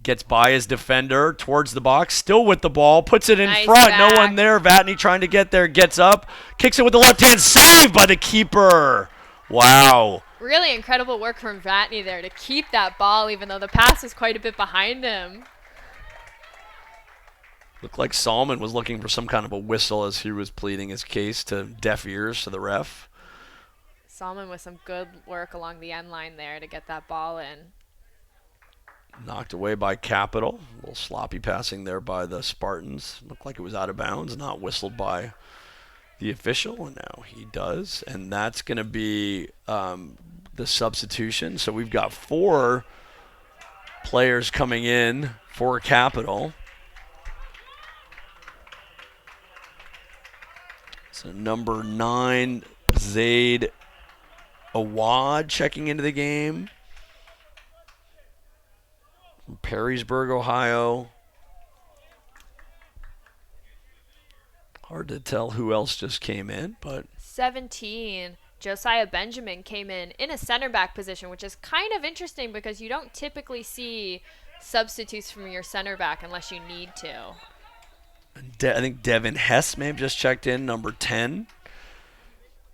Gets by his defender towards the box, still with the ball, puts it in front. Back. No one there. Vatney trying to get there, gets up, kicks it with the left hand, saved by the keeper. Wow. Really incredible work from Vatney there to keep that ball, even though the pass was quite a bit behind him. Looked like Salmon was looking for some kind of a whistle as he was pleading his case to deaf ears to the ref. Salmon with some good work along the end line there to get that ball in. Knocked away by Capital. A little sloppy passing there by the Spartans. Looked like it was out of bounds, not whistled by the official, and now he does. And that's going to be the substitution. So we've got 4 players coming in for Capital. So number 9, Zaid Awad checking into the game from Perrysburg, Ohio. Hard to tell who else just came in, but 17. Josiah Benjamin came in a center back position, which is kind of interesting because you don't typically see substitutes from your center back unless you need to. I think Devin Hess may have just checked in, number 10.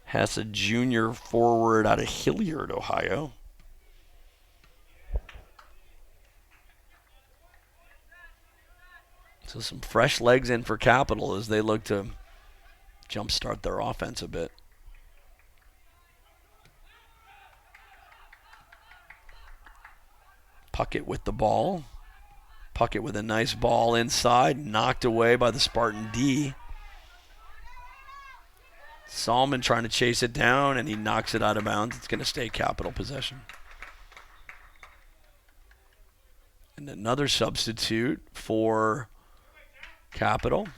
Hess, a junior forward out of Hilliard, Ohio. So some fresh legs in for Capital as they look to jumpstart their offense a bit. Puckett with the ball. Puckett with a nice ball inside, knocked away by the Spartan D. Salmon trying to chase it down, and he knocks it out of bounds. It's going to stay Capital possession. And another substitute for Capital.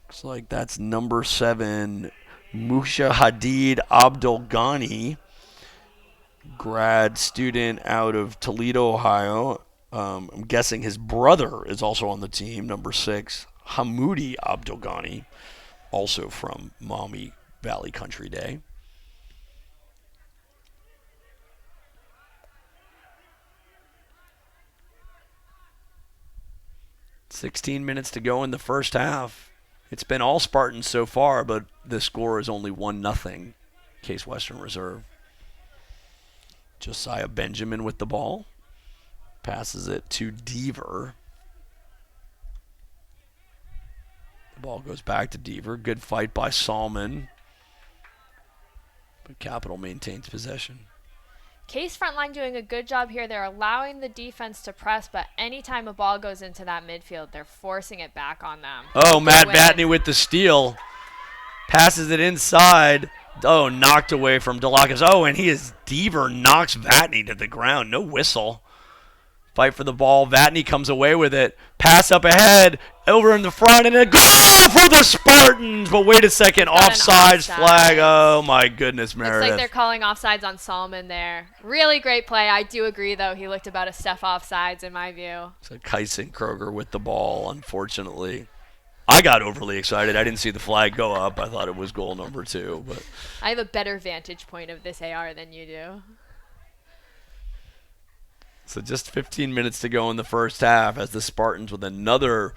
Looks like that's number 7, Musha Hadid Abdul Ghani, grad student out of Toledo, Ohio. I'm guessing his brother is also on the team, number 6, Hamoudi Abdul Ghani, also from Maumee Valley Country Day. "16 minutes to go in the first half. It's been all Spartans so far, but the score is only 1-0, Case Western Reserve. Josiah Benjamin with the ball. Passes it to Deaver. The ball goes back to Deaver. Good fight by Salmon. But Capital maintains possession. Case frontline doing a good job here. They're allowing the defense to press, but anytime a ball goes into that midfield, they're forcing it back on them. Oh, Matt Vatney with the steal. Passes it inside. Oh, knocked away from Delacus. Oh, and Deaver knocks Vatney to the ground. No whistle. Fight for the ball. Vatney comes away with it. Pass up ahead. Over in the front. And a goal for the Spartans. But wait a second. Offsides flag. Oh, my goodness, Meredith. Looks like they're calling offsides on Salmon there. Really great play. I do agree, though. He looked about a step offsides in my view. So Kyson Kroger with the ball, unfortunately. I got overly excited. I didn't see the flag go up. I thought it was goal number 2. But I have a better vantage point of this AR than you do. So just 15 minutes to go in the first half as the Spartans with another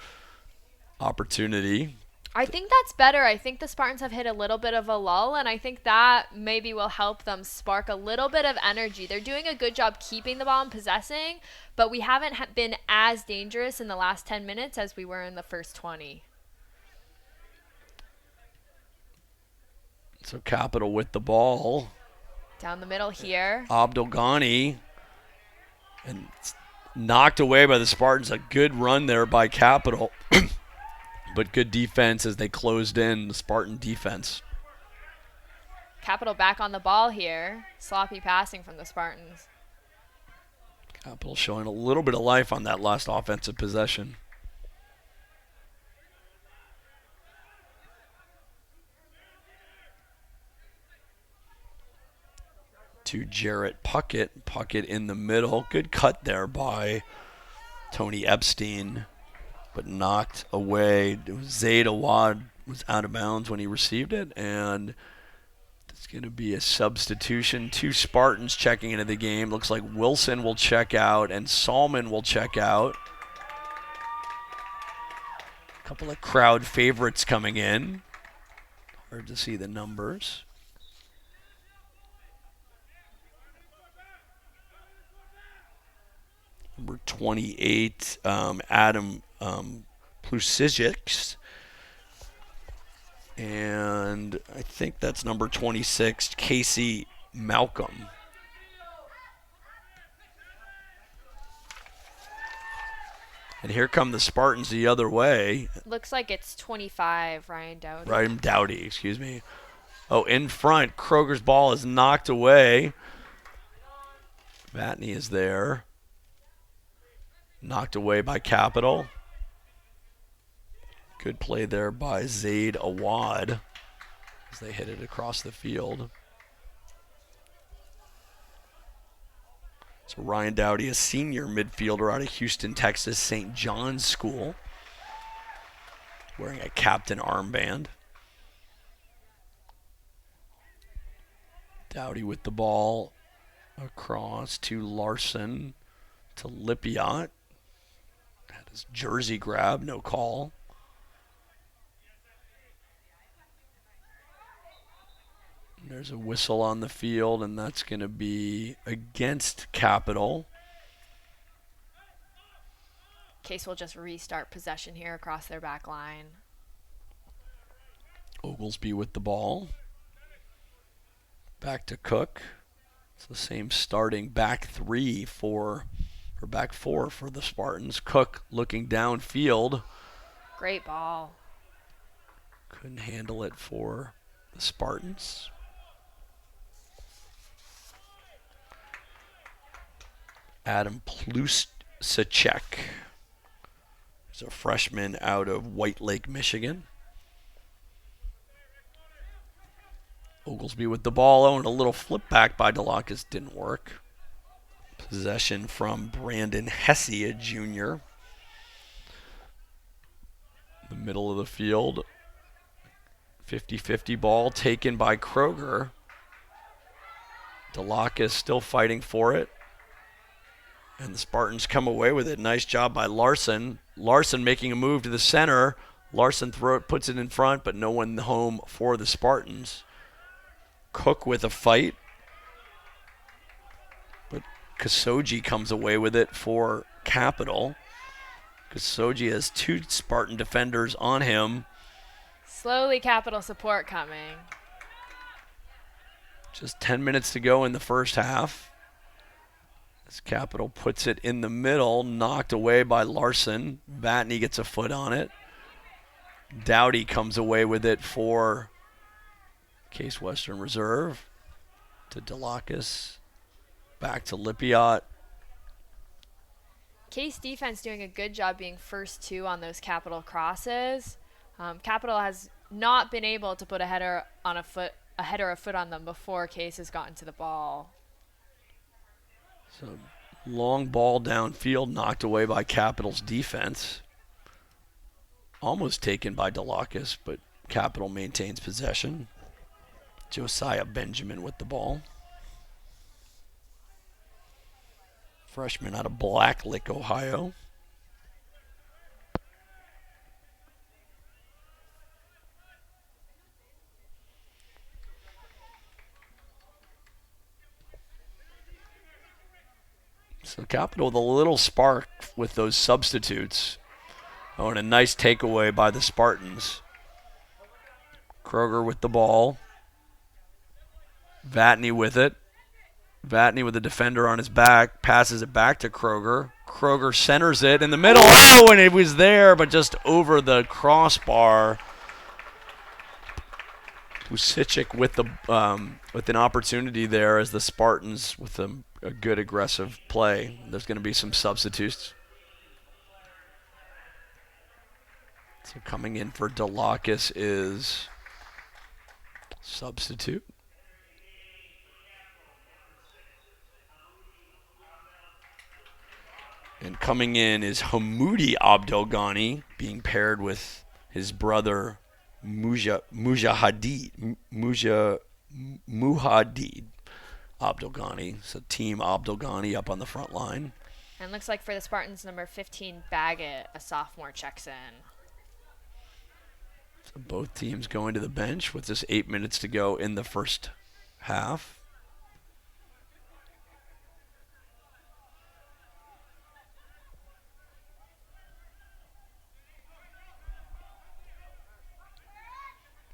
opportunity. I think that's better. I think the Spartans have hit a little bit of a lull, and I think that maybe will help them spark a little bit of energy. They're doing a good job keeping the ball and possessing, but we haven't been as dangerous in the last 10 minutes as we were in the first 20. So Capital with the ball. Down the middle here. Abdul Ghani. And knocked away by the Spartans. A good run there by Capital. But good defense as they closed in the Spartan defense. Capital back on the ball here. Sloppy passing from the Spartans. Capital showing a little bit of life on that last offensive possession. To Jarrett Puckett. Puckett in the middle. Good cut there by Tony Epstein, but knocked away. Zaid Awad was out of bounds when he received it, and it's going to be a substitution. 2 Spartans checking into the game. Looks like Wilson will check out and Salmon will check out. A couple of crowd favorites coming in. Hard to see the numbers. Number 28, Adam Plusic. And I think that's number 26, Casey Malcolm. And here come the Spartans the other way. Looks like it's 25, Ryan Dowdy. Ryan Dowdy, excuse me. Oh, in front, Kroger's ball is knocked away. Vatney is there. Knocked away by Capital. Good play there by Zaid Awad. as they hit it across the field. So Ryan Dowdy, a senior midfielder out of Houston, Texas, St. John's School, wearing a captain armband. Dowdy with the ball across to Larson, to Lipiot. Had his jersey grab, no call. There's a whistle on the field, and that's going to be against Capital. Case will just restart possession here across their back line. Oglesby with the ball. Back to Cook. It's the same starting back back four for the Spartans. Cook looking downfield. Great ball. Couldn't handle it for the Spartans. Adam Plusacek. He's a freshman out of White Lake, Michigan. Oglesby with the ball. Oh, and a little flip back by Delacus didn't work. Possession from Brandon Hesse, a junior. The middle of the field. 50-50 ball taken by Kroger. Delacus still fighting for it. And the Spartans come away with it. Nice job by Larson. Larson making a move to the center. Larson puts it in front, but no one home for the Spartans. Cook with a fight. But Kasoji comes away with it for Capital. Kasoji has two Spartan defenders on him. Slowly Capital support coming. Just 10 minutes to go in the first half. As Capital puts it in the middle, knocked away by Larson. Vatney gets a foot on it. Dowdy comes away with it for Case Western Reserve. To Delacus. Back to Lipiot. Case defense doing a good job being first two on those Capital crosses. Capital has not been able to put a header or a foot on them before Case has gotten to the ball. So long ball downfield knocked away by Capital's defense. Almost taken by Delacus, but Capital maintains possession. Josiah Benjamin with the ball. Freshman out of Blacklick, Ohio. So Capital with a little spark with those substitutes. Oh, and a nice takeaway by the Spartans. Kroger with the ball. Vatney with it. Vatney with the defender on his back. Passes it back to Kroger. Kroger centers it in the middle. Oh, and it was there, but just over the crossbar. Usicic with an opportunity there as the Spartans with a good aggressive play. There's going to be some substitutes. So coming in for Delacus is substitute. And coming in is Hamoudi Abdelghani, being paired with his brother Mujahideen Abdelghani. So Team Abdelghani up on the front line. And looks like for the Spartans, number 15, Baggett, a sophomore, checks in. So both teams going to the bench with just 8 minutes to go in the first half.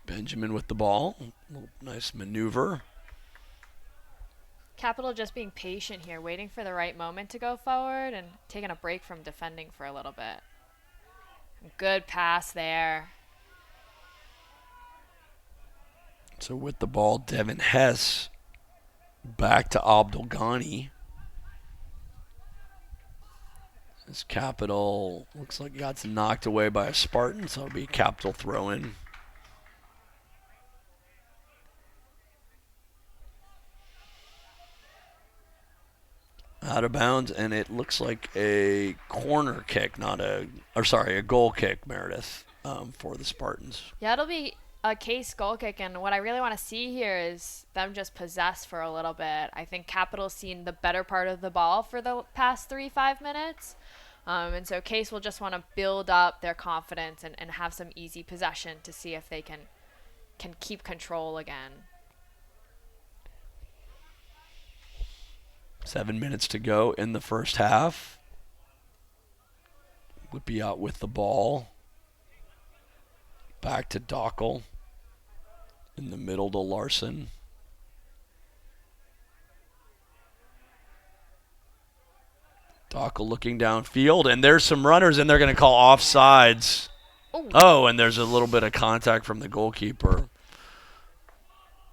Benjamin with the ball. A little nice maneuver. Capital just being patient here, waiting for the right moment to go forward and taking a break from defending for a little bit. Good pass there. So with the ball, Devin Hess back to Abdelghani. This Capital looks like it got knocked away by a Spartan, so it'll be a Capital throw-in. Out of bounds, and it looks like a corner kick, a goal kick, Meredith, for the Spartans. Yeah, it'll be a Case goal kick, and what I really want to see here is them just possess for a little bit. I think Capital's seen the better part of the ball for the past 3-5 minutes. And so Case will just want to build up their confidence and have some easy possession to see if they can keep control again. 7 minutes to go in the first half. Would be out with the ball. Back to Dockel. In the middle to Larson. Dockel looking downfield, and there's some runners, and they're going to call offsides. Oh, and there's a little bit of contact from the goalkeeper.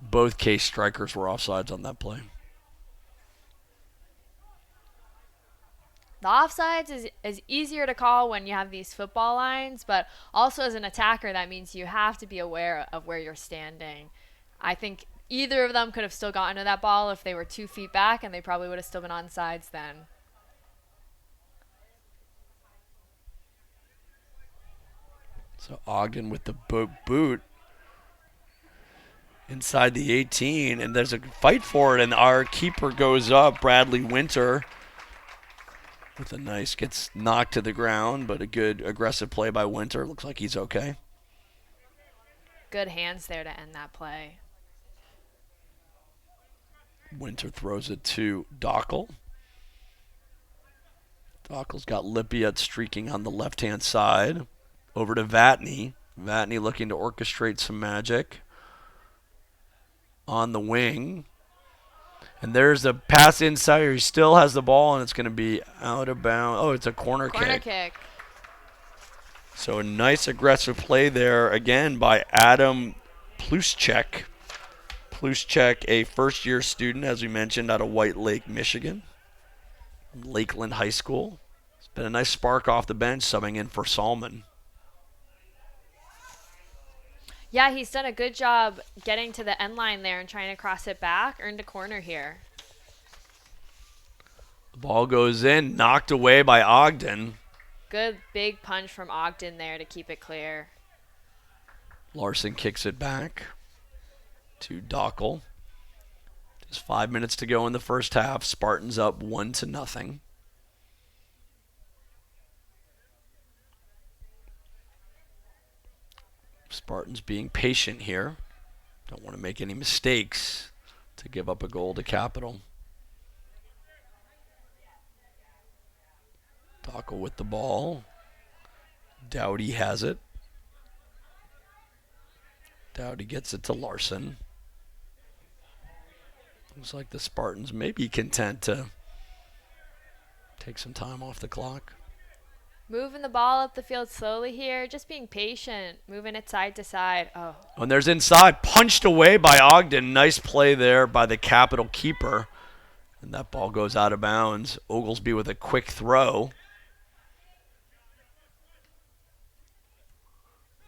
Both Case strikers were offsides on that play. The offsides is easier to call when you have these football lines, but also as an attacker, that means you have to be aware of where you're standing. I think either of them could have still gotten to that ball if they were 2 feet back, and they probably would have still been onsides then. So Ogden with the boot inside the 18, and there's a fight for it, and our keeper goes up, Bradley Winter, with a nice, gets knocked to the ground, but a good aggressive play by Winter. Looks like he's okay. Good hands there to end that play. Winter throws it to Dockel. Dockel's got Lippiat streaking on the left-hand side. Over to Vatney. Vatney looking to orchestrate some magic. On the wing. And there's a pass inside. He still has the ball, and it's going to be out of bounds. Oh, it's a corner kick. So a nice aggressive play there, again, by Adam Pluschek. Pluschek, a first-year student, as we mentioned, out of White Lake, Michigan. Lakeland High School. It's been a nice spark off the bench, subbing in for Salmon. Yeah, he's done a good job getting to the end line there and trying to cross it back. Earned a corner here. The ball goes in, knocked away by Ogden. Good big punch from Ogden there to keep it clear. Larson kicks it back to Dockel. Just 5 minutes to go in the first half. Spartans up 1-0. Spartans being patient here. Don't want to make any mistakes to give up a goal to Capital. Dockel with the ball. Dowdy has it. Dowdy gets it to Larson. Looks like the Spartans may be content to take some time off the clock. Moving the ball up the field slowly here, just being patient, moving it side to side. Oh. And there's inside, punched away by Ogden. Nice play there by the Capital keeper. And that ball goes out of bounds. Oglesby with a quick throw.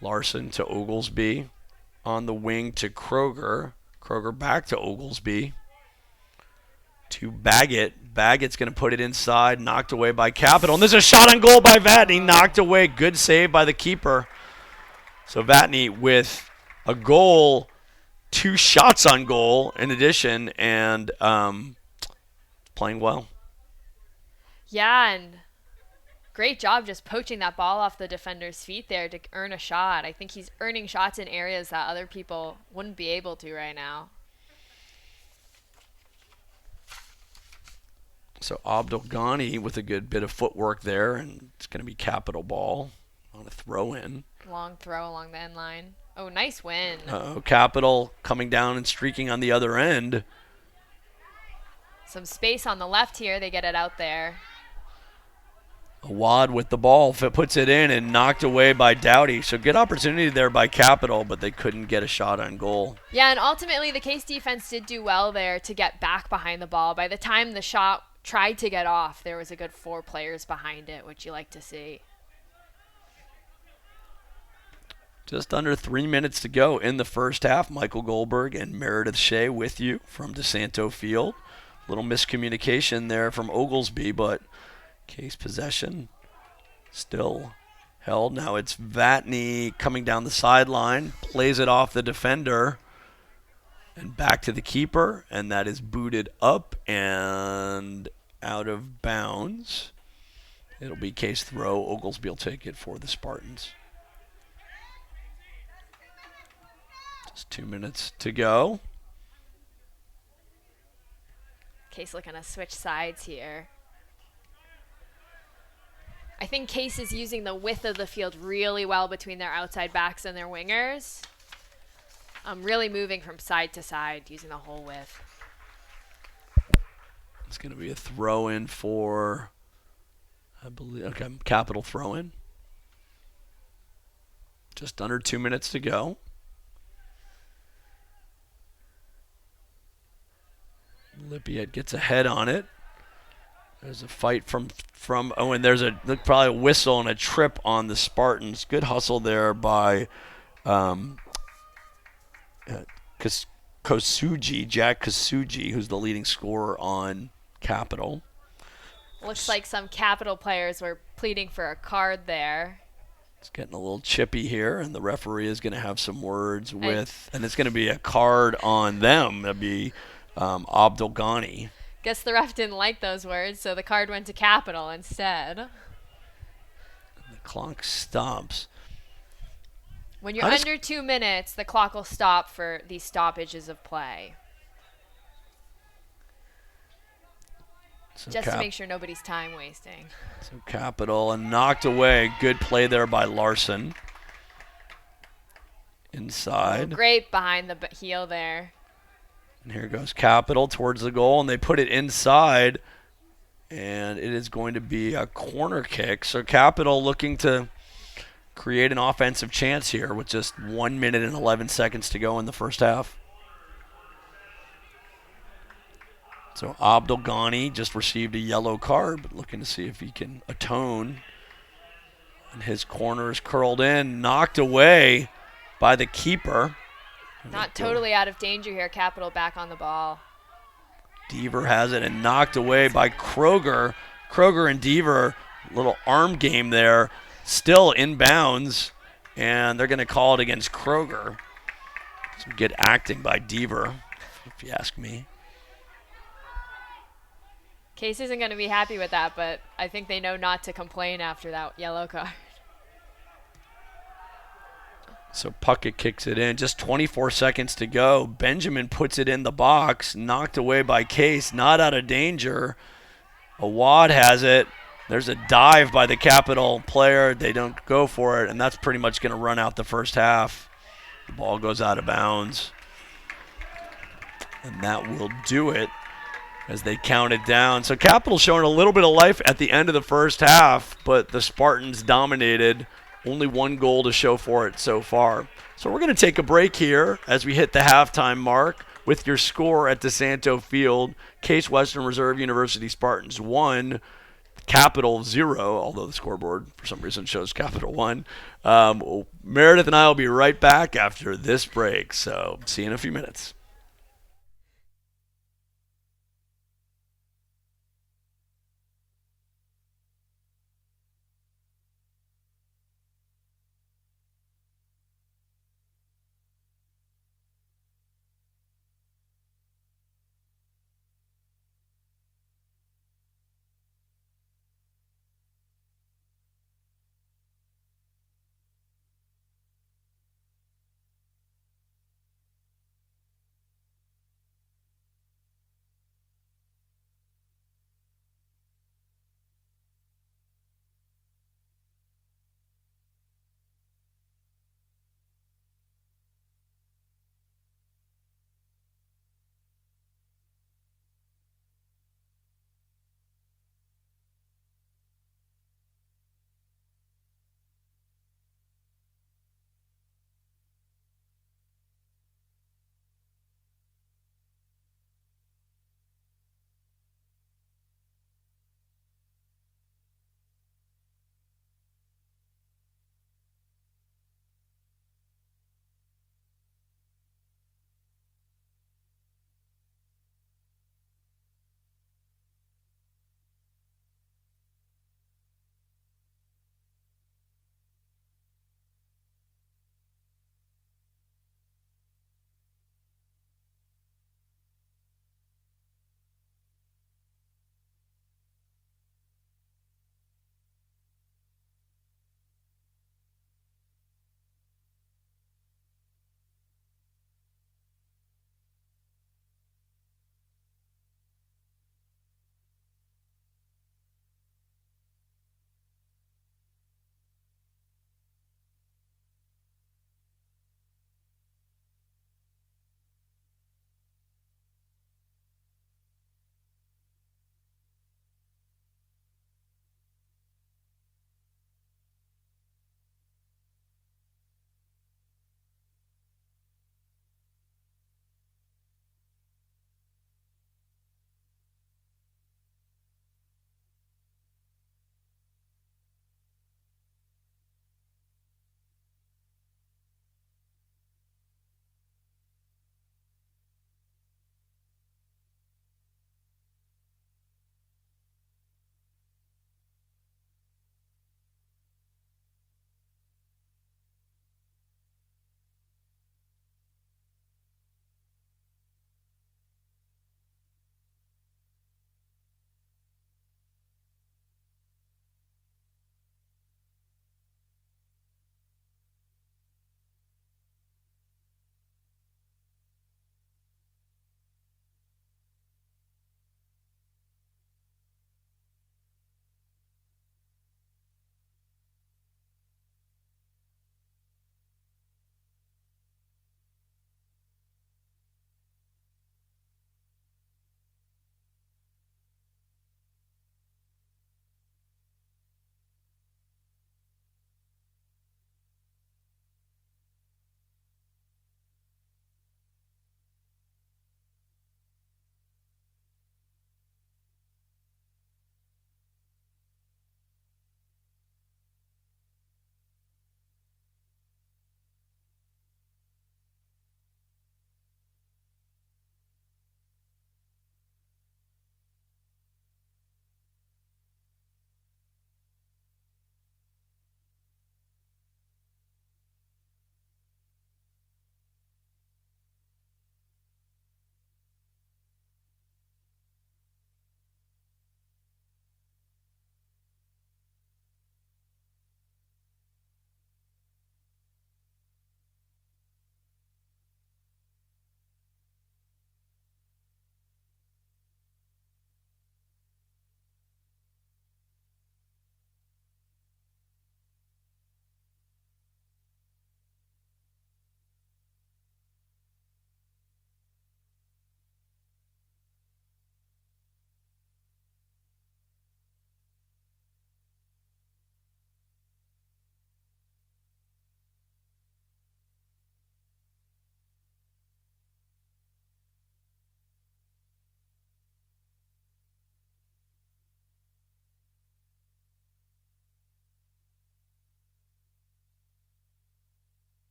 Larson to Oglesby. On the wing to Kroger. Kroger back to Oglesby. To Baggett. Baggett's going to put it inside, knocked away by Capital. And there's a shot on goal by Vatney, knocked away. Good save by the keeper. So Vatney with a goal, 2 shots on goal in addition, and playing well. Yeah, and great job just poaching that ball off the defender's feet there to earn a shot. I think he's earning shots in areas that other people wouldn't be able to right now. So Abdul Ghani with a good bit of footwork there, and it's going to be Capital ball on a throw-in. Long throw along the end line. Oh, nice win. Capital coming down and streaking on the other end. Some space on the left here. They get it out there. Awad with the ball, puts it in and knocked away by Dowdy. So good opportunity there by Capital, but they couldn't get a shot on goal. Yeah, and ultimately the Case defense did do well there to get back behind the ball. By the time the shot tried to get off, there was a good 4 players behind it, which you like to see. Just under 3 minutes to go in the first half. Michael Goldberg and Meredith Shea with you from DeSanto Field. little miscommunication there from Oglesby, but Case possession still held. Now it's Vatney coming down the sideline, plays it off the defender, and back to the keeper, and that is booted up and out of bounds. It'll be Case throw. Oglesby will take it for the Spartans. Just 2 minutes to go. Case looking to switch sides here. I think Case is using the width of the field really well between their outside backs and their wingers. Really moving from side to side, using the whole width. It's going to be a throw-in for, I believe, okay, capital throw-in. Just under 2 minutes to go. Lippiet gets ahead on it. There's a fight from and there's probably a whistle and a trip on the Spartans. Good hustle there by Kosugi, Jack Kosugi, who's the leading scorer on Capital. Looks like some Capital players were pleading for a card there. It's getting a little chippy here, and the referee is going to have some words with, and it's going to be a card on them. That'd be Abdul Ghani. Guess the ref didn't like those words, so the card went to Capital instead. And the clock stops. When you're under 2 minutes, the clock will stop for these stoppages of play. So just to make sure nobody's time wasting. So Capital, and knocked away. Good play there by Larson. Inside. Oh, great behind the heel there. And here goes Capital towards the goal, and they put it inside, and it is going to be a corner kick. So Capital looking to create an offensive chance here with just 1 minute and 11 seconds to go in the first half. So Abdul Ghani just received a yellow card, but looking to see if he can atone. And his corner is curled in, knocked away by the keeper. Not totally out of danger here. Capital back on the ball. Deaver has it and knocked away by Kroger. Kroger and Deaver, little arm game there. Still inbounds, and they're going to call it against Kroger. Some good acting by Deaver, if you ask me. Case isn't going to be happy with that, but I think they know not to complain after that yellow card. So Puckett kicks it in. Just 24 seconds to go. Benjamin puts it in the box. Knocked away by Case. Not out of danger. Awad has it. There's a dive by the Capital player. They don't go for it, and that's pretty much going to run out the first half. The ball goes out of bounds. And that will do it as they count it down. So Capital showing a little bit of life at the end of the first half, but the Spartans dominated. Only one goal to show for it so far. So we're going to take a break here as we hit the halftime mark with your score at DeSanto Field. Case Western Reserve University Spartans 1, Capital 0, although the scoreboard for some reason shows Capital 1. Meredith and I will be right back after this break. So see you in a few minutes.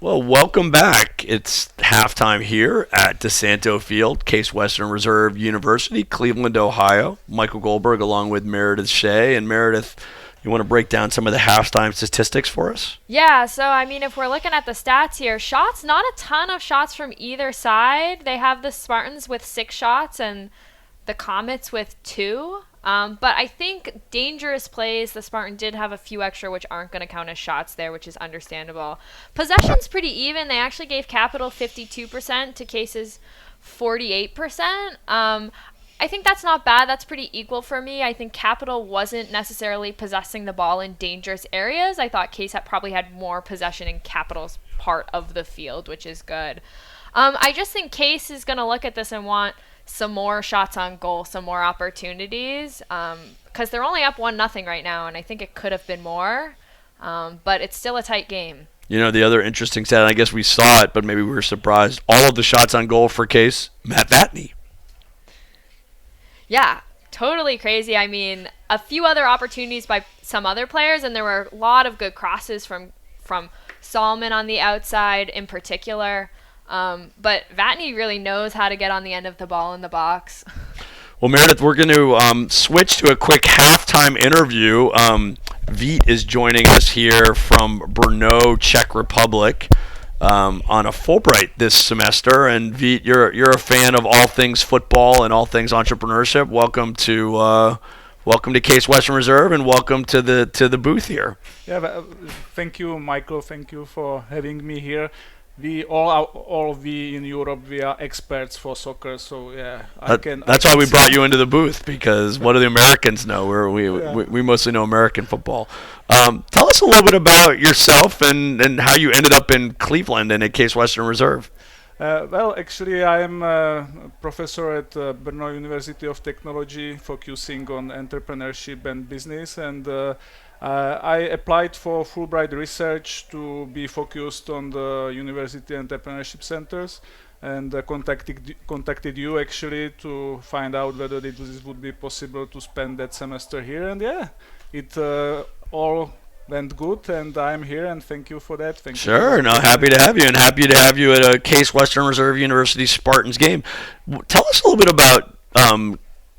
Well, welcome back. It's halftime here at DeSanto Field, Case Western Reserve University, Cleveland, Ohio. Michael Goldberg along with Meredith Shea. And Meredith, you want to break down some of the halftime statistics for us? Yeah, so I mean, if we're looking at the stats here, shots, not a ton of shots from either side. They have the Spartans with 6 shots and the Comets with 2. But I think dangerous plays, the Spartan did have a few extra, which aren't going to count as shots there, which is understandable. Possession's pretty even. They actually gave Capital 52% to Case's 48%. I think that's not bad. That's pretty equal for me. I think Capital wasn't necessarily possessing the ball in dangerous areas. I thought Case probably had more possession in Capital's part of the field, which is good. I just think Case is going to look at this and want some more shots on goal, some more opportunities, because they're only up 1-0 right now, and I think it could have been more, but it's still a tight game. You know, the other interesting stat, I guess we saw it, but maybe we were surprised, all of the shots on goal for Case, Matt Vatney. Yeah, totally crazy. I mean, a few other opportunities by some other players, and there were a lot of good crosses from Solomon on the outside in particular. But Vatney really knows how to get on the end of the ball in the box. Well, Meredith, we're going to switch to a quick halftime interview. Vít is joining us here from Brno, Czech Republic, on a Fulbright this semester. And Vít, you're a fan of all things football and all things entrepreneurship. Welcome to Case Western Reserve, and welcome to the booth here. Yeah, thank you, Michael. Thank you for having me here. All we in Europe, we are experts for soccer, so yeah. That's why we brought you into the booth, because what do the Americans know? We mostly know American football. Tell us a little bit about yourself and how you ended up in Cleveland and at Case Western Reserve. Well, actually, I am a professor at Brno University of Technology, focusing on entrepreneurship and business, and I applied for Fulbright research to be focused on the university entrepreneurship centers, and contacted you actually to find out whether this would be possible to spend that semester here. And yeah, it all went good, and I'm here, and thank you for that. Sure, no, happy to have you, and happy to have you at a Case Western Reserve University Spartans game. Tell us a little bit about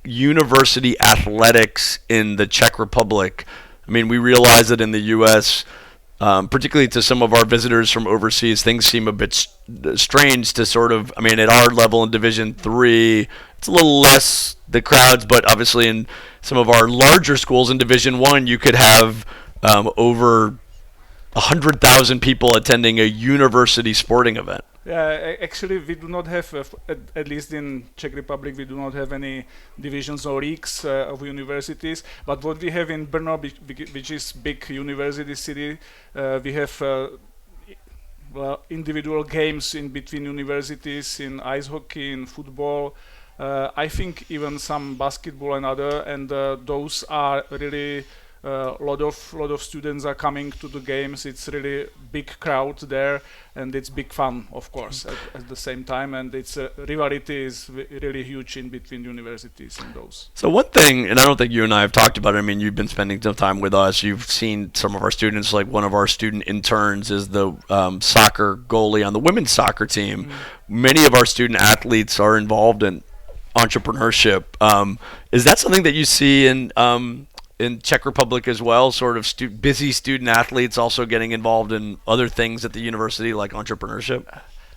university athletics in the Czech Republic. I mean, we realize that in the U.S., particularly to some of our visitors from overseas, things seem a bit strange to sort of, I mean, at our level in Division III, it's a little less the crowds, but obviously in some of our larger schools in Division I, you could have over 100,000 people attending a university sporting event. Yeah, actually, we do not have, at least in Czech Republic, we do not have any divisions or leagues of universities. But what we have in Brno, which is big university city, we have individual games in between universities in ice hockey, in football. I think even some basketball and other, and those are really. Lot of students are coming to the games. It's really big crowd there, and it's big fun, of course, at the same time. And it's rivalry is really huge in between universities and those. So one thing, and I don't think you and I have talked about it. I mean, you've been spending some time with us. You've seen some of our students. Like one of our student interns is the soccer goalie on the women's soccer team. Mm-hmm. Many of our student athletes are involved in entrepreneurship. Is that something that you see in Czech Republic as well, sort of busy student athletes also getting involved in other things at the university like entrepreneurship?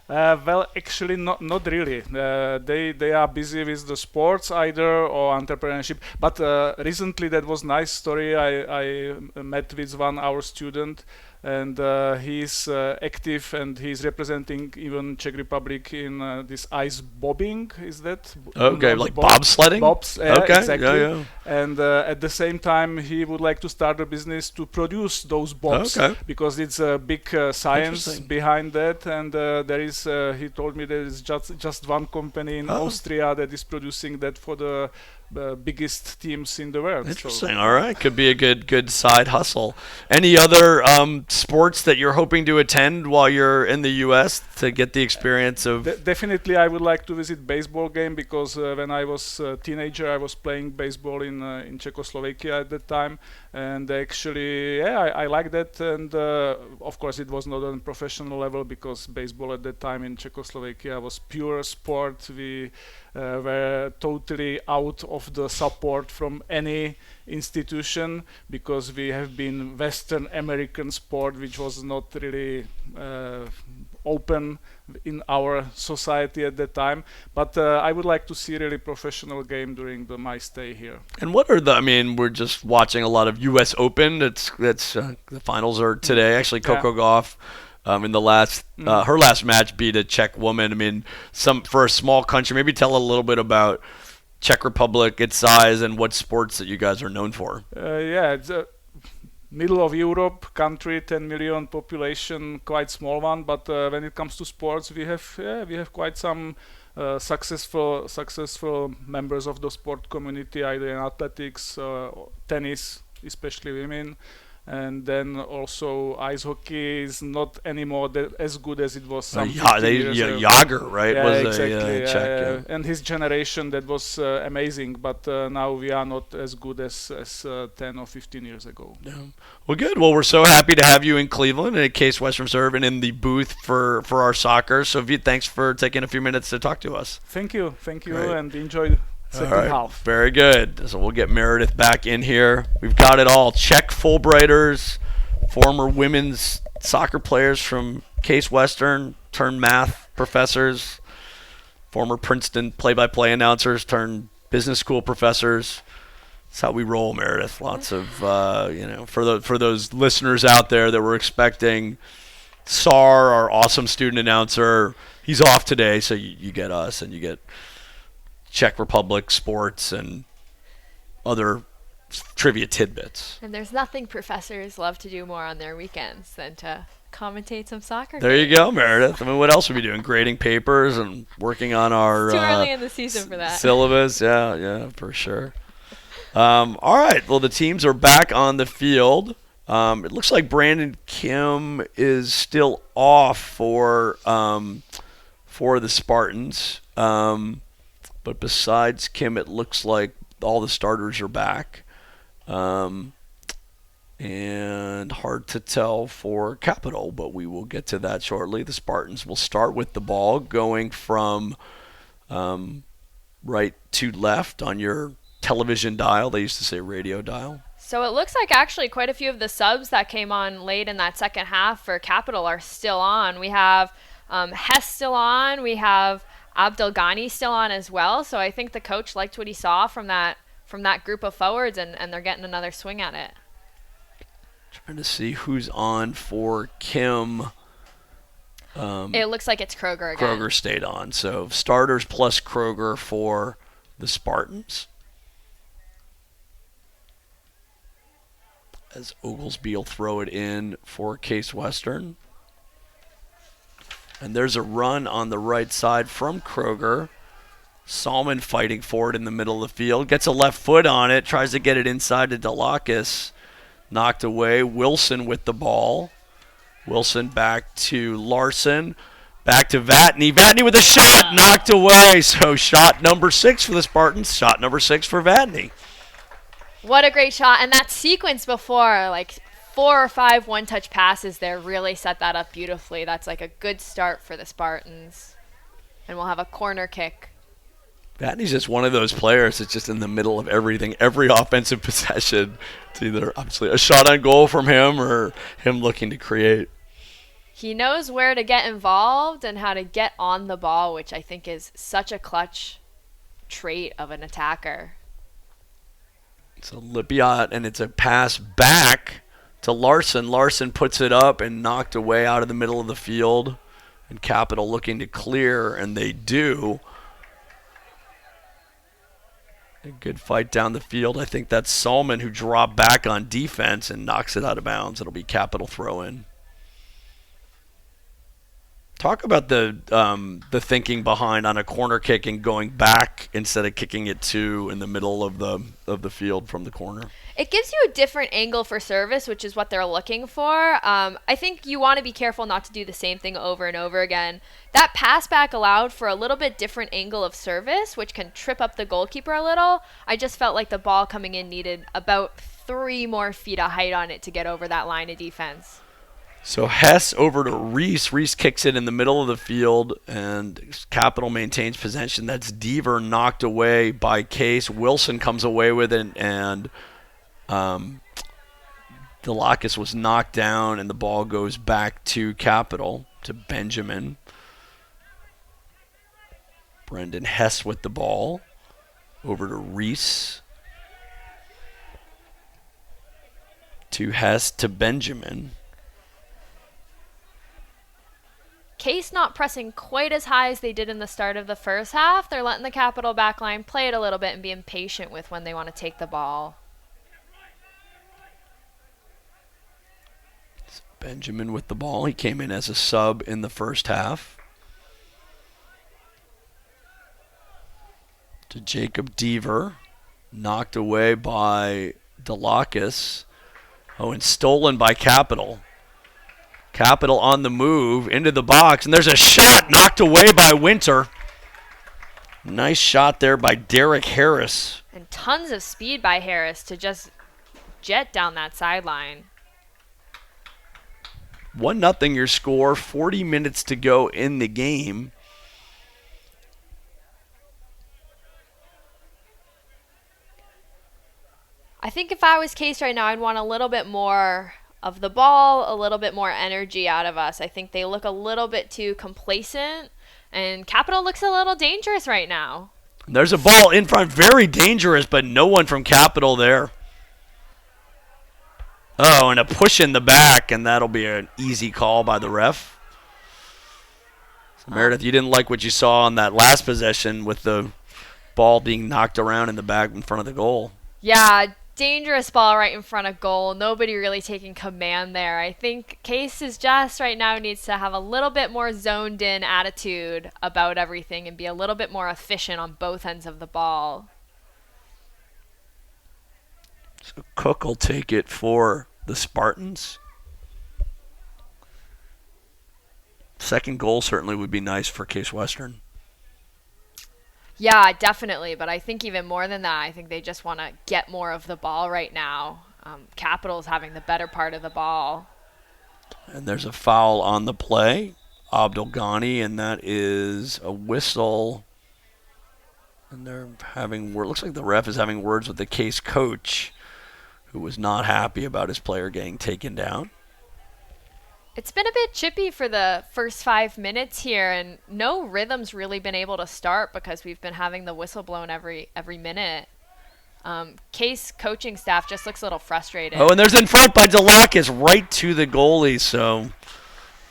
Well, actually, not really. They are busy with the sports either or entrepreneurship. But recently, that was nice story. I met with our student, and he's active, and he's representing even Czech Republic in this ice bobbing. Is that okay? Like bobsledding? Bobs, okay, exactly. Yeah. And at the same time, he would like to start a business to produce those bobs, because it's a big science behind that. And there is, he told me, there is just one company in Austria that is producing that for the biggest teams in the world. Interesting. So. All right, could be a good side hustle. Any other sports that you're hoping to attend while you're in the U.S. to get the experience of? Definitely, I would like to visit baseball game because when I was a teenager, I was playing baseball in Czechoslovakia at that time, and actually, yeah, I like that. And of course, it was not on professional level because baseball at that time in Czechoslovakia was pure sport. We were totally out of the support from any institution because we have been Western American sport, which was not really open in our society at that time. But I would like to see really professional game during my stay here. And what are I mean, we're just watching a lot of U.S. Open. That's the finals are today. Actually, Coco Gauff. In the last, her last match beat a Czech woman. I mean, for a small country, maybe tell a little bit about Czech Republic, its size, and what sports that you guys are known for. Yeah, it's a middle of Europe country, 10 million population, quite small one. But when it comes to sports, we have quite some successful members of the sport community, either in athletics, tennis, especially women. And then also ice hockey is not anymore as good as it was some 15 years ago. Yager, right? Yeah, was exactly. Czech, and his generation, that was amazing. But now we are not as good as 10 or 15 years ago. Yeah. Well, good. Well, we're so happy to have you in Cleveland and at Case Western Reserve and in the booth for our soccer. So, thanks for taking a few minutes to talk to us. Thank you, Great. And enjoy second half. Very good. So we'll get Meredith back in here. We've got it all. Czech Fulbrighters, former women's soccer players from Case Western, turned math professors, former Princeton play-by-play announcers, turned business school professors. That's how we roll, Meredith. Lots of, for those listeners out there that were expecting Sar, our awesome student announcer, he's off today, so you get us and you get Czech Republic sports and other trivia tidbits. And there's nothing professors love to do more on their weekends than to commentate some soccer There games. you go, Meredith. I mean, what else are we doing? Grading papers and working on our It's too early in the season for that. Syllabus. Yeah, for sure. All right. Well, the teams are back on the field. It looks like Brandon Kim is still off for the Spartans. But besides Kim, it looks like all the starters are back. And hard to tell for Capital, but we will get to that shortly. The Spartans will start with the ball going from right to left on your television dial. They used to say radio dial. So it looks like actually quite a few of the subs that came on late in that second half for Capital are still on. We have Hess still on. We have Abdel Ghani still on as well. So I think the coach liked what he saw from that group of forwards, and they're getting another swing at it. Trying to see who's on for Kim. It looks like it's Kroger again. Kroger stayed on. So starters plus Kroger for the Spartans. As Oglesby will throw it in for Case Western. And there's a run on the right side from Kroger. Salmon fighting for it in the middle of the field. Gets a left foot on it. Tries to get it inside to Delakis. Knocked away. Wilson with the ball. Wilson back to Larson. Back to Vatney. Vatney with a shot. Knocked away. So shot number 6 for the Spartans. Shot number 6 for Vatney. What a great shot. And that sequence before, like 4 or 5 one-touch passes there, really set that up beautifully. That's like a good start for the Spartans. And we'll have a corner kick. Vatney's just one of those players that's just in the middle of everything. Every offensive possession. It's either obviously a shot on goal from him or him looking to create. He knows where to get involved and how to get on the ball, which I think is such a clutch trait of an attacker. It's a Lipiot, and it's a pass back to Larson. Larson puts it up and knocked away out of the middle of the field. And Capital looking to clear, and they do. A good fight down the field. I think that's Salmon who dropped back on defense and knocks it out of bounds. It'll be Capital throw-in. Talk about the thinking behind on a corner kick and going back instead of kicking it to in the middle of the field from the corner. It gives you a different angle for service, which is what they're looking for. I think you want to be careful not to do the same thing over and over again. That pass back allowed for a little bit different angle of service, which can trip up the goalkeeper a little. I just felt like the ball coming in needed about 3 more feet of height on it to get over that line of defense. So Hess over to Reese. Reese kicks it in the middle of the field, and Capital maintains possession. That's Deaver knocked away by Case. Wilson comes away with it, and Delacus was knocked down, and the ball goes back to Capital, to Benjamin. Brendan Hess with the ball. Over to Reese. To Hess, to Benjamin. Case not pressing quite as high as they did in the start of the first half. They're letting the Capital backline play it a little bit and be impatient with when they want to take the ball. Benjamin with the ball. He came in as a sub in the first half. To Jacob Deaver. Knocked away by Delacus. Oh, and stolen by Capital. Capital on the move into the box, and there's a shot knocked away by Winter. Nice shot there by Derek Harris. And tons of speed by Harris to just jet down that sideline. 1-0 your score, 40 minutes to go in the game. I think if I was Case right now, I'd want a little bit more of the ball, a little bit more energy out of us. I think they look a little bit too complacent, and Capital looks a little dangerous right now. There's a ball in front, very dangerous, but no one from Capital there. Oh, and a push in the back, and that'll be an easy call by the ref. So Meredith, you didn't like what you saw on that last possession with the ball being knocked around in the back in front of the goal. Yeah, dangerous ball right in front of goal. Nobody really taking command there. I think Case is just right now needs to have a little bit more zoned in attitude about everything and be a little bit more efficient on both ends of the ball. So Cook will take it for the Spartans. Second goal certainly would be nice for Case Western. Yeah, definitely. But I think even more than that, I think they just want to get more of the ball right now. Capital's having the better part of the ball. And there's a foul on the play. Abdul Ghani, and that is a whistle. And they're having, looks like the ref is having words with the Case coach, who was not happy about his player getting taken down. It's been a bit chippy for the first 5 minutes here, and no rhythm's really been able to start because we've been having the whistle blown every minute. Case coaching staff just looks a little frustrated. Oh, and there's in front by Delacus right to the goalie, so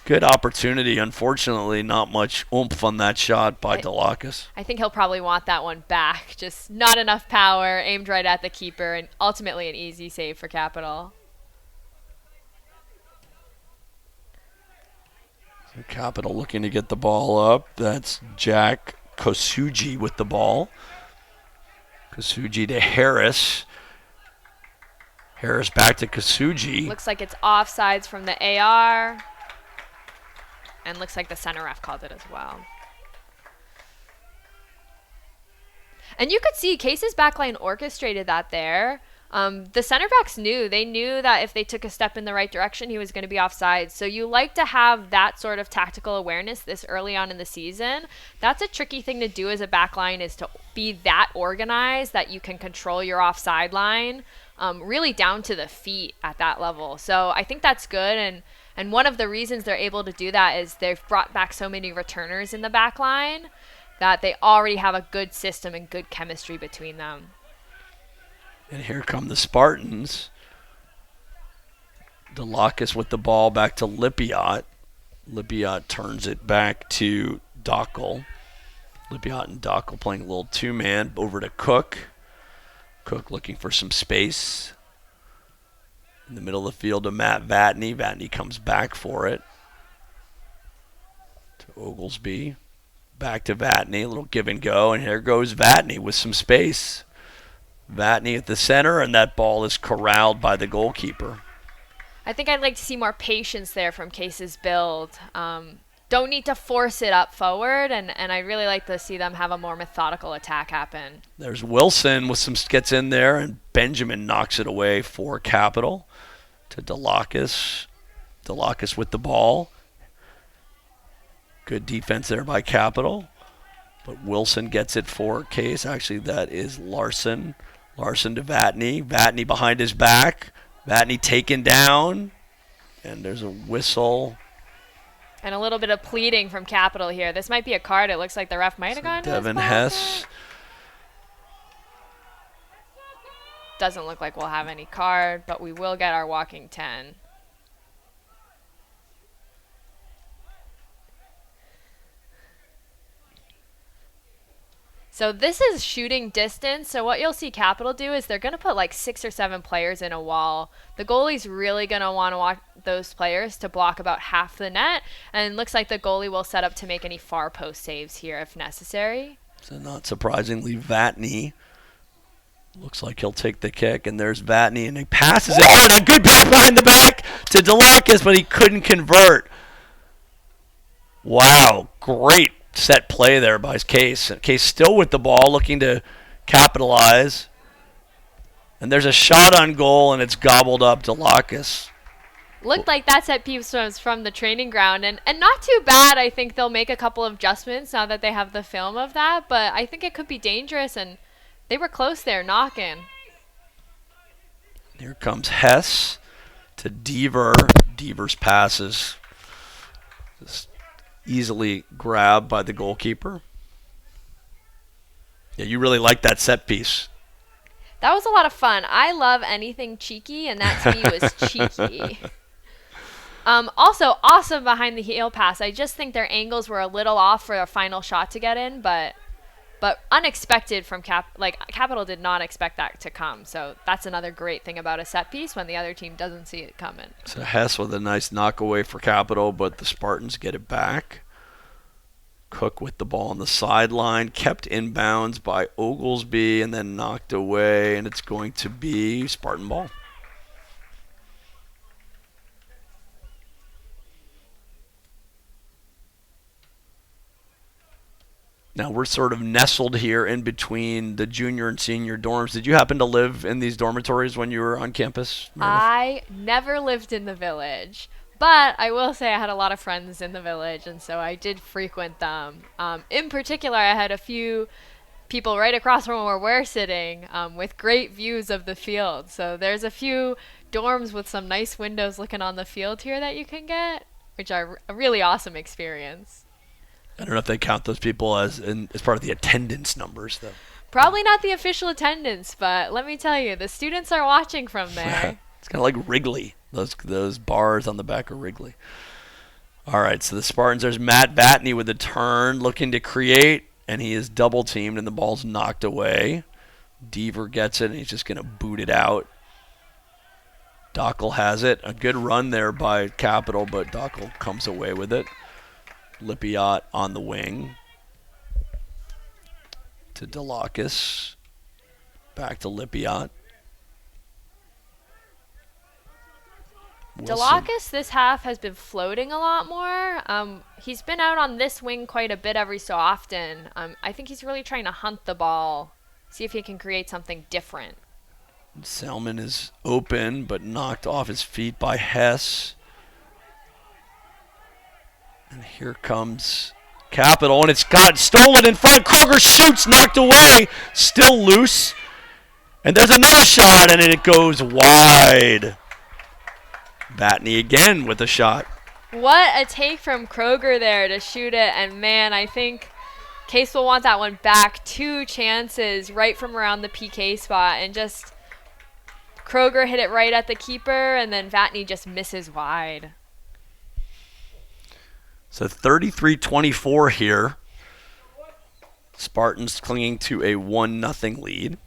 good opportunity. Unfortunately, not much oomph on that shot by Delacus. I think he'll probably want that one back. Just not enough power, aimed right at the keeper, and ultimately an easy save for Capital. Capital looking to get the ball up. That's Jack Kosugi with the ball. Kosugi to Harris. Harris back to Kosugi. Looks like it's offsides from the AR. And looks like the center ref called it as well. And you could see Case's backline orchestrated that there. The center backs knew. They knew that if they took a step in the right direction, he was going to be offside. So you like to have that sort of tactical awareness this early on in the season. That's a tricky thing to do as a backline, is to be that organized that you can control your offside line really down to the feet at that level. So I think that's good. And one of the reasons they're able to do that is they've brought back so many returners in the backline that they already have a good system and good chemistry between them. And here come the Spartans. Delacus with the ball back to Lipiot. Lipiot turns it back to Dockel. Lipiot and Dockel playing a little two-man over to Cook. Cook looking for some space. In the middle of the field to Matt Vatney. Vatney comes back for it. To Oglesby back to Vatney. A little give and go. And here goes Vatney with some space. Vatney at the center, and that ball is corralled by the goalkeeper. I think I'd like to see more patience there from Case's build. Don't need to force it up forward, and I really like to see them have a more methodical attack happen. There's Wilson with some gets in there, and Benjamin knocks it away for Capital to Delacus. Delacus with the ball. Good defense there by Capital, but Wilson gets it for Case. Actually, that is Larson. Larson to Vatney. Vatney behind his back. Vatney taken down, and there's a whistle. And a little bit of pleading from Capital here. This might be a card. It looks like the ref might have gone to his Devin pocket. Hess. Doesn't look like we'll have any card, but we will get our walking 10. So this is shooting distance. So what you'll see Capital do is they're going to put like 6 or 7 players in a wall. The goalie's really going to want to walk those players to block about half the net. And it looks like the goalie will set up to make any far post saves here if necessary. So not surprisingly, Vatney looks like he'll take the kick. And there's Vatney, and he passes it. Oh, and a good pass behind the back to Delacus, but he couldn't convert. Wow, great set play there by Case. Case still with the ball, looking to capitalize. And there's a shot on goal, and it's gobbled up Delacus. Looked like that set piece was from the training ground, and not too bad. I think they'll make a couple of adjustments now that they have the film of that, but I think it could be dangerous, and they were close there, knocking. Here comes Hess to Deaver. Deaver's passes just easily grabbed by the goalkeeper. Yeah, you really like that set piece. That was a lot of fun. I love anything cheeky, and that to me was cheeky. Also, awesome behind the heel pass. I just think their angles were a little off for a final shot to get in, but unexpected from Capital did not expect that to come. So that's another great thing about a set piece when the other team doesn't see it coming. So Hess with a nice knockaway for Capital, but the Spartans get it back. Cook with the ball on the sideline, kept inbounds by Oglesby, and then knocked away, and it's going to be Spartan ball. Now we're sort of nestled here in between the junior and senior dorms. Did you happen to live in these dormitories when you were on campus, Meredith? I never lived in the village, but I will say I had a lot of friends in the village, and so I did frequent them. In particular, I had a few people right across from where we're sitting with great views of the field. So there's a few dorms with some nice windows looking on the field here that you can get, which are a really awesome experience. I don't know if they count those people as part of the attendance numbers, though. Probably not the official attendance, but let me tell you, the students are watching from there. It's kind of like Wrigley, those bars on the back of Wrigley. All right, so the Spartans, there's Matt Vatney with a turn, looking to create, and he is double-teamed, and the ball's knocked away. Deaver gets it, and he's just going to boot it out. Dockel has it. A good run there by Capital, but Dockel comes away with it. Lipiot on the wing to Delacus. Back to Lipiot. Delacus this half has been floating a lot more. He's been out on this wing quite a bit every so often. I think he's really trying to hunt the ball, see if he can create something different. Selman is open, but knocked off his feet by Hess. And here comes Capital, and it's got stolen in front. Kroger shoots, knocked away, still loose. And there's another shot, and it goes wide. Vatney again with a shot. What a take from Kroger there to shoot it, and man, I think Case will want that one back. 2 chances right from around the PK spot, and just Kroger hit it right at the keeper, and then Vatney just misses wide. So 33-24 here. Spartans clinging to a 1-0 lead.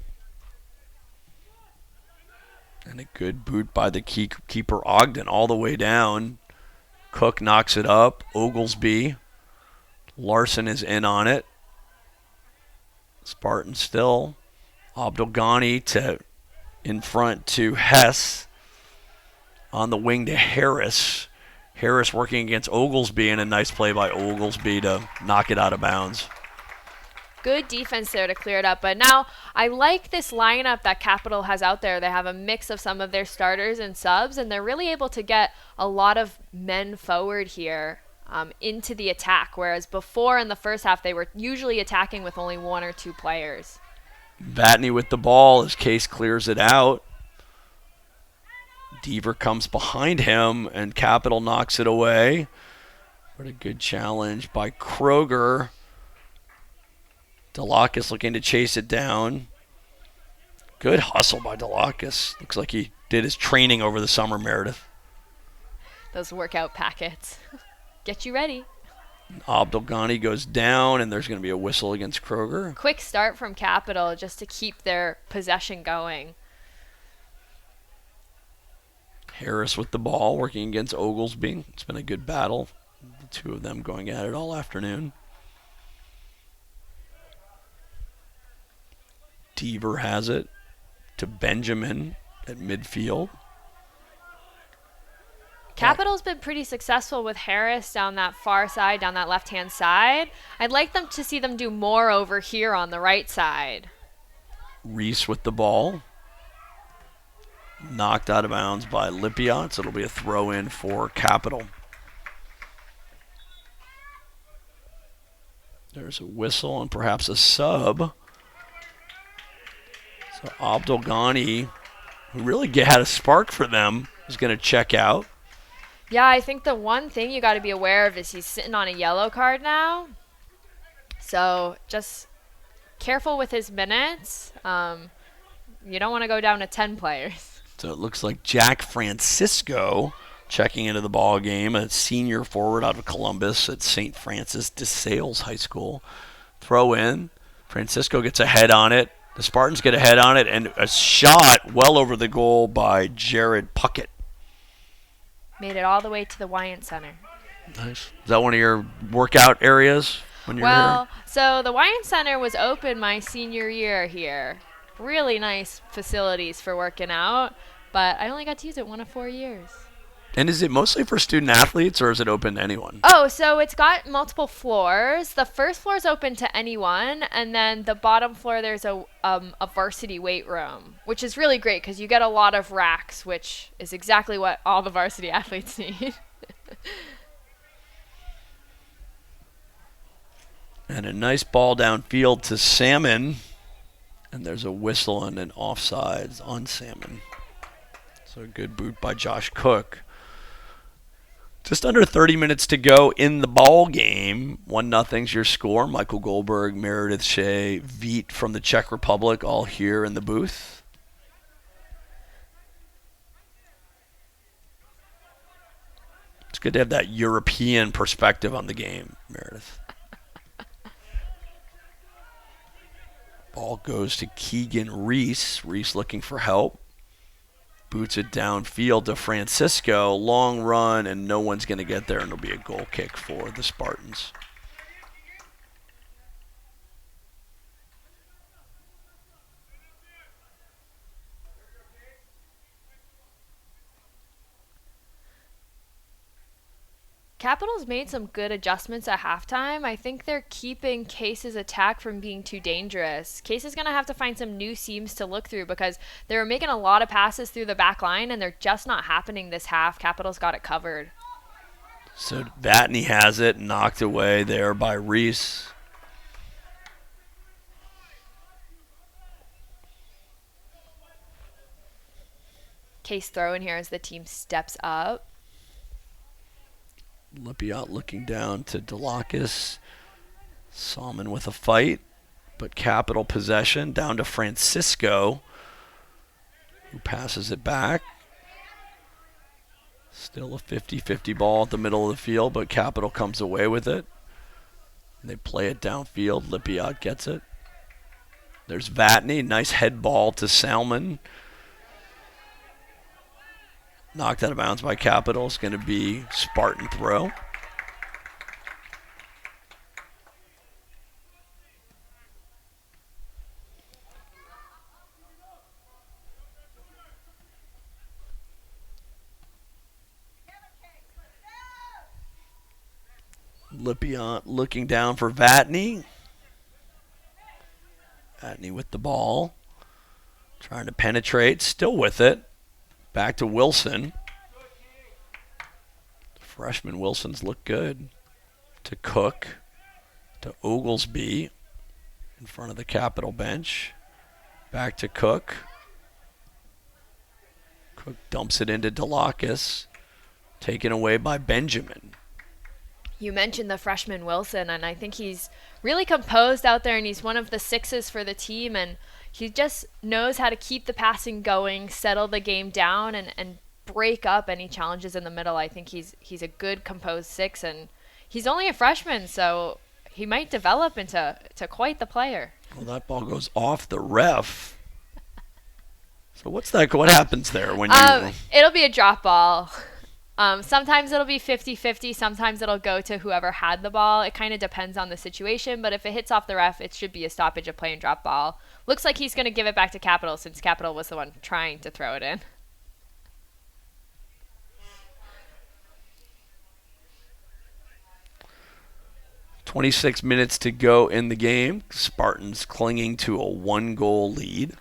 And a good boot by the keeper Ogden all the way down. Cook knocks it up. Oglesby Larson is in on it. Spartan still. Abdelghani to in front to Hess. On the wing to Harris. Harris working against Oglesby, and a nice play by Oglesby to knock it out of bounds. Good defense there to clear it up. But now I like this lineup that Capital has out there. They have a mix of some of their starters and subs, and they're really able to get a lot of men forward here into the attack, whereas before in the first half they were usually attacking with only 1 or 2 players. Vatney with the ball as Case clears it out. Deaver comes behind him, and Capital knocks it away. What a good challenge by Kroger. Delacus looking to chase it down. Good hustle by Delacus. Looks like he did his training over the summer, Meredith. Those workout packets. Get you ready. Abdelghani goes down, and there's going to be a whistle against Kroger. Quick start from Capital just to keep their possession going. Harris with the ball, working against Oglesby. It's been a good battle. The two of them going at it all afternoon. Deaver has it to Benjamin at midfield. Capital's been pretty successful with Harris down that far side, down that left-hand side. I'd like them to see them do more over here on the right side. Reese with the ball. Knocked out of bounds by Lipiot, so it'll be a throw-in for Capital. There's a whistle and perhaps a sub. So Abdelghani, who really had a spark for them, is going to check out. Yeah, I think the one thing you got to be aware of is he's sitting on a yellow card now. So just careful with his minutes. You don't want to go down to 10 players. So it looks like Jack Francisco checking into the ball game, a senior forward out of Columbus at St. Francis de Sales High School. Throw in. Francisco gets a head on it. The Spartans get a head on it, and a shot well over the goal by Jared Puckett. Made it all the way to the Wyant Center. Nice. Is that one of your workout areas when you're here? So the Wyant Center was open my senior year here. Really nice facilities for working out, but I only got to use it 1 of 4 years. And is it mostly for student athletes, or is it open to anyone? Oh, so it's got multiple floors. The first floor is open to anyone, and then the bottom floor there's a varsity weight room, which is really great because you get a lot of racks, which is exactly what all the varsity athletes need. And a nice ball downfield to Salmon, and there's a whistle and an offsides on Salmon. So a good boot by Josh Cook. Just under 30 minutes to go in the ball game. 1-0's your score. Michael Goldberg, Meredith Shea, Veet from the Czech Republic, all here in the booth. It's good to have that European perspective on the game, Meredith. Ball goes to Keegan Reese. Reese looking for help. Boots it downfield to Francisco. Long run, and no one's going to get there, and it'll be a goal kick for the Spartans. Capital's made some good adjustments at halftime. I think they're keeping Case's attack from being too dangerous. Case is going to have to find some new seams to look through because they were making a lot of passes through the back line, and they're just not happening this half. Capital's got it covered. So Vatney has it, knocked away there by Reese. Case throw in here as the team steps up. Lipiot looking down to Delacus. Salmon with a fight, but Capital possession down to Francisco, who passes it back. Still a 50-50 ball at the middle of the field, but Capital comes away with it. They play it downfield. Lipiot gets it. There's Vatney. Nice head ball to Salmon. Knocked out of bounds by Capital. It's going to be Spartan throw. Lipiot looking down for Vatney. Vatney with the ball. Trying to penetrate. Still with it. Back to Wilson. Freshman Wilson's look good. To Cook. To Oglesby. In front of the Capitol bench. Back to Cook. Cook dumps it into Delacus. Taken away by Benjamin. You mentioned the freshman Wilson, and I think he's really composed out there, and he's one of the sixes for the team, and he just knows how to keep the passing going, settle the game down, and break up any challenges in the middle. I think he's a good composed six, and he's only a freshman, so he might develop into quite the player. Well, that ball goes off the ref. So what happens there when you... It'll be a drop ball. Sometimes it'll be 50-50. Sometimes it'll go to whoever had the ball. It kind of depends on the situation, but if it hits off the ref, it should be a stoppage of play and drop ball. Looks like he's going to give it back to Capital since Capital was the one trying to throw it in. ...26 minutes to go in the game. Spartans clinging to a 1-goal lead.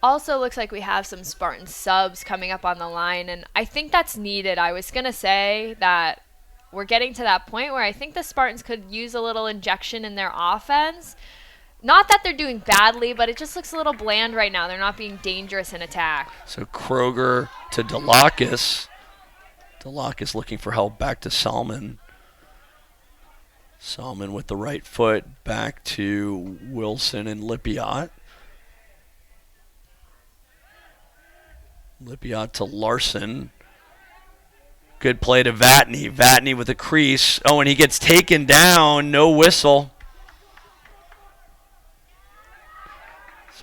Also looks like we have some Spartan subs coming up on the line, and I think that's needed. I was going to say that we're getting to that point where I think the Spartans could use a little injection in their offense. Not that they're doing badly, but it just looks a little bland right now. They're not being dangerous in attack. So Kroger to Delacus. Delacus looking for help back to Salmon. Salmon with the right foot back to Wilson and Lipiot. Lipiot to Larson. Good play to Vatney. Vatney with a crease. Oh, and he gets taken down. No whistle.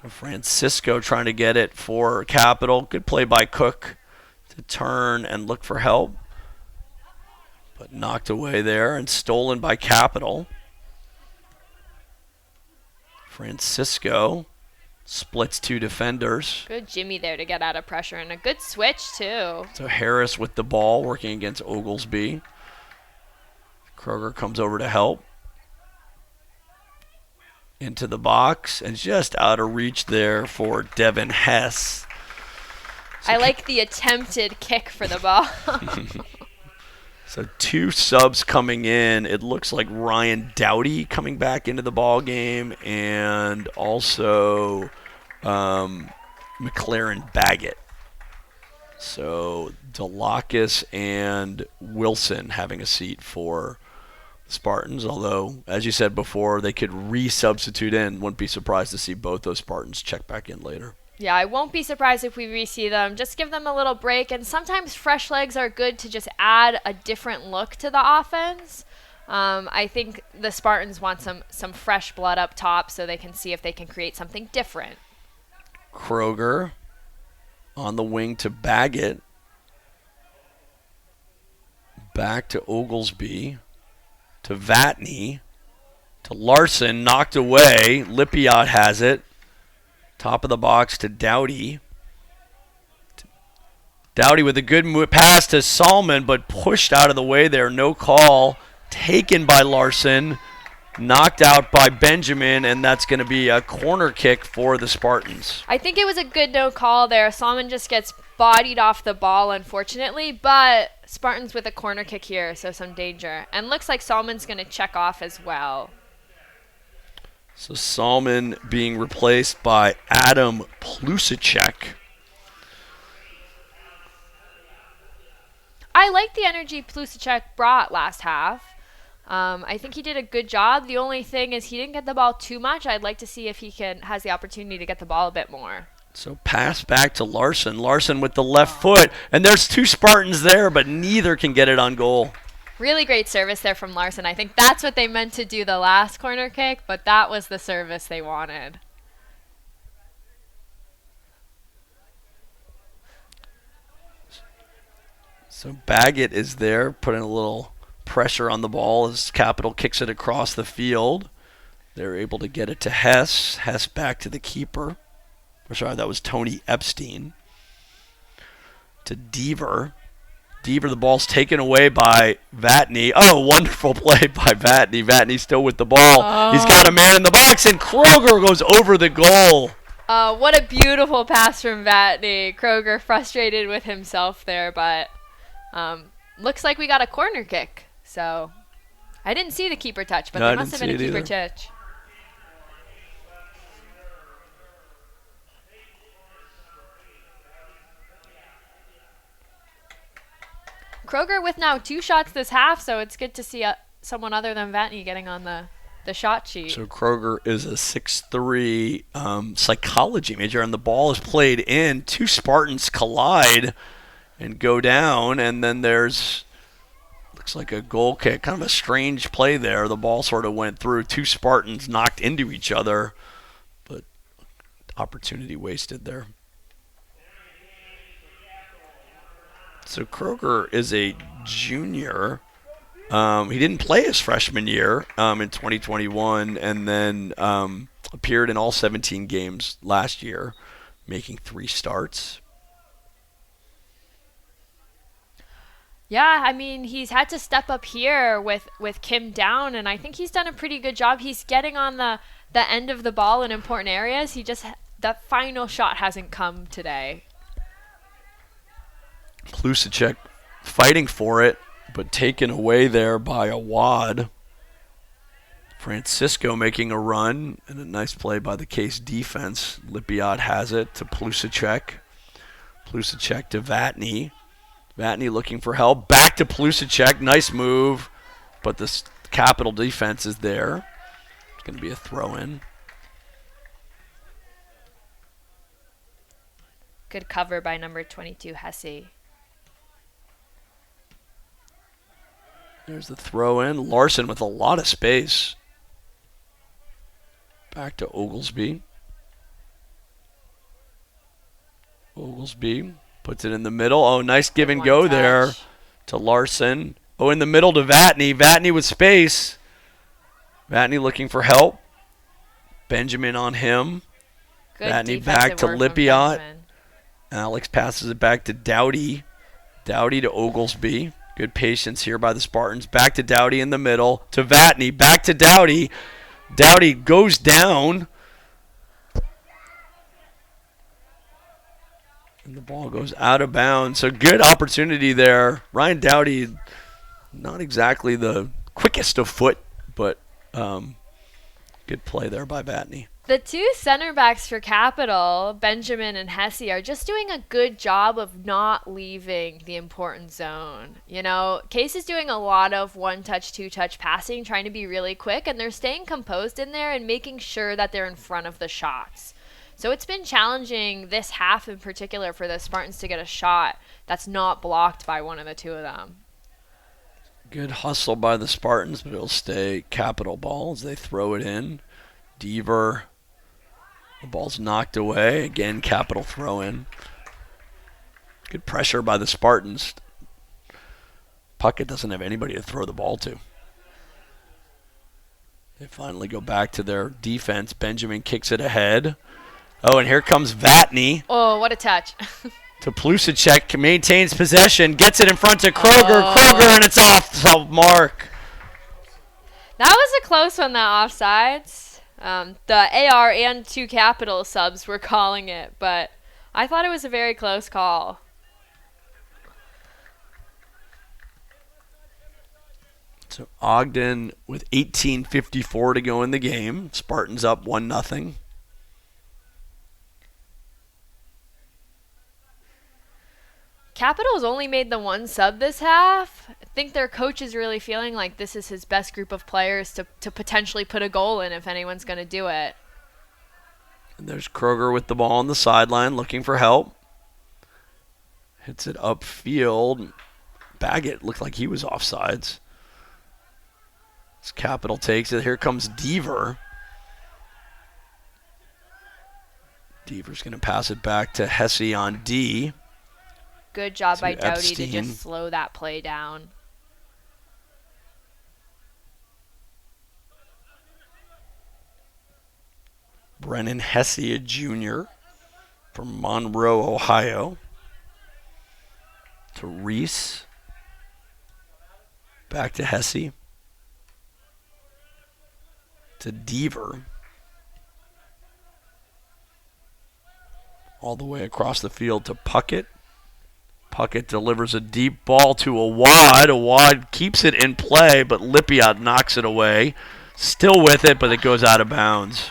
So Francisco trying to get it for Capital. Good play by Cook to turn and look for help. But knocked away there and stolen by Capital. Francisco splits two defenders. Good Jimmy there to get out of pressure, and a good switch too. So Harris with the ball working against Oglesby. Kroger comes over to help. Into the box and just out of reach there for Devin Hess. So I like the attempted kick for the ball. So two subs coming in. It looks like Ryan Dowdy coming back into the ball game, and also McLaren Baggett. So Delacus and Wilson having a seat for Spartans, although, as you said before, they could re-substitute in. Wouldn't be surprised to see both those Spartans check back in later. Yeah, I won't be surprised if we re-see them. Just give them a little break, and sometimes fresh legs are good to just add a different look to the offense. I think the Spartans want some fresh blood up top so they can see if they can create something different. Kroger on the wing to Baggett. Back to Oglesby. To Vatney. To Larson. Knocked away. Lipiot has it. Top of the box to Dowdy. Dowdy with a good pass to Salmon, but pushed out of the way there. No call. Taken by Larson. Knocked out by Benjamin, and that's going to be a corner kick for the Spartans. I think it was a good no call there. Salmon just gets bodied off the ball, unfortunately, but Spartans with a corner kick here, so some danger. And looks like Salmon's going to check off as well. So Salmon being replaced by Adam Plusacek. I like the energy Plusacek brought last half. I think he did a good job. The only thing is he didn't get the ball too much. I'd like to see if he has the opportunity to get the ball a bit more. So pass back to Larson. Larson with the left foot. And there's two Spartans there, but neither can get it on goal. Really great service there from Larson. I think that's what they meant to do the last corner kick, but that was the service they wanted. So Baggett is there, putting a little pressure on the ball as Capital kicks it across the field. They're able to get it to Hess. Hess back to the keeper. Or sorry, that was Tony Epstein. To Deaver. Deaver, the ball's taken away by Vatney. Oh, wonderful play by Vatney. Vatney still with the ball. He's got a man in the box, and Kroger goes over the goal. What a beautiful pass from Vatney. Kroger frustrated with himself there, but looks like we got a corner kick. So I didn't see the keeper touch, but No, there must have been a keeper touch. Kroger with now 2 shots this half, so it's good to see someone other than Vatney getting on the shot sheet. So Kroger is a 6'3" psychology major, and the ball is played in. 2 Spartans collide and go down, and then looks like a goal kick. Kind of a strange play there. The ball sort of went through. 2 Spartans knocked into each other, but opportunity wasted there. So Kroger is a junior. He didn't play his freshman year in 2021, and then appeared in all 17 games last year, making 3 starts. Yeah, I mean, he's had to step up here with Kim down, and I think he's done a pretty good job. He's getting on the end of the ball in important areas. That final shot hasn't come today. Plusacek fighting for it, but taken away there by a wad. Francisco making a run, and a nice play by the Case defense. Lipiot has it to Plusacek. Plusacek to Vatney. Vatney looking for help. Back to Plusacek. Nice move, but the Capital defense is there. It's going to be a throw-in. Good cover by number 22, Hesse. There's the throw-in. Larson with a lot of space. Back to Oglesby. Oglesby puts it in the middle. Oh, nice give and go there to Larson. Oh, in the middle to Vatney. Vatney with space. Vatney looking for help. Benjamin on him. Good Vatney back to Lipiot. Alex passes it back to Dowdy. Dowdy to Oglesby. Good patience here by the Spartans. Back to Dowdy in the middle. To Vatney. Back to Dowdy. Dowdy goes down. And the ball goes out of bounds. So good opportunity there. Ryan Dowdy, not exactly the quickest of foot, but good play there by Vatney. The 2 center backs for Capital, Benjamin and Hesse, are just doing a good job of not leaving the important zone. You know, Case is doing a lot of 1-touch, 2-touch passing, trying to be really quick, and they're staying composed in there and making sure that they're in front of the shots. So it's been challenging this half in particular for the Spartans to get a shot that's not blocked by one of the 2 of them. Good hustle by the Spartans, but it'll stay Capital ball as they throw it in. Deaver. The ball's knocked away. Again, Capital throw in. Good pressure by the Spartans. Puckett doesn't have anybody to throw the ball to. They finally go back to their defense. Benjamin kicks it ahead. Oh, and here comes Vatney. Oh, what a touch. To Plusacek, maintains possession, gets it in front of Kroger. Kroger, and it's off the mark. That was a close one, that offsides. The AR and 2 Capital subs were calling it, but I thought it was a very close call. So Ogden with 18:54 to go in the game. Spartans up 1-0. Capital's only made the 1 sub this half. I think their coach is really feeling like this is his best group of players to potentially put a goal in if anyone's going to do it. And there's Kroger with the ball on the sideline looking for help. Hits it upfield. Baggett looked like he was offsides. As Capital takes it. Here comes Deaver. Deaver's going to pass it back to Hesse on D. Good job by Dowdy Epstein. to just slow that play down. Brennan Hesse, a junior from Monroe, Ohio. To Reese. Back to Hesse. To Deaver. All the way across the field to Puckett. Puckett delivers a deep ball to Awad. Awad keeps it in play, but Lipiot knocks it away. Still with it, but it goes out of bounds.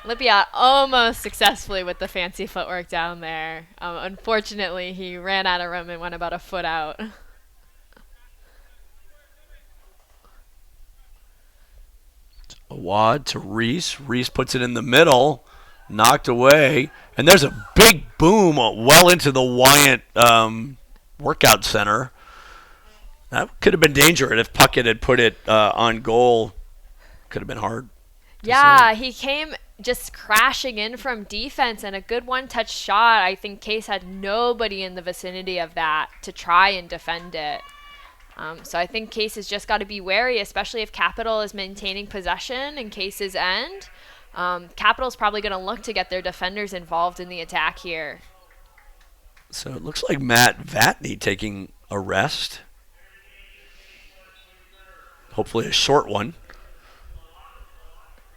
Lipiot almost successfully with the fancy footwork down there. Unfortunately, he ran out of room and went about a foot out. Awad to Reese. Reese puts it in the middle. Knocked away. And there's a big boom well into the Wyant workout center. That could have been dangerous if Puckett had put it on goal. Could have been hard. Yeah, he came just crashing in from defense and a good one-touch shot. I think Case had nobody in the vicinity of that to try and defend it. So I think Case has just got to be wary, especially if Capital is maintaining possession in Case's end. Capital's probably going to look to get their defenders involved in the attack here. So it looks like Matt Vatney taking a rest. Hopefully a short one.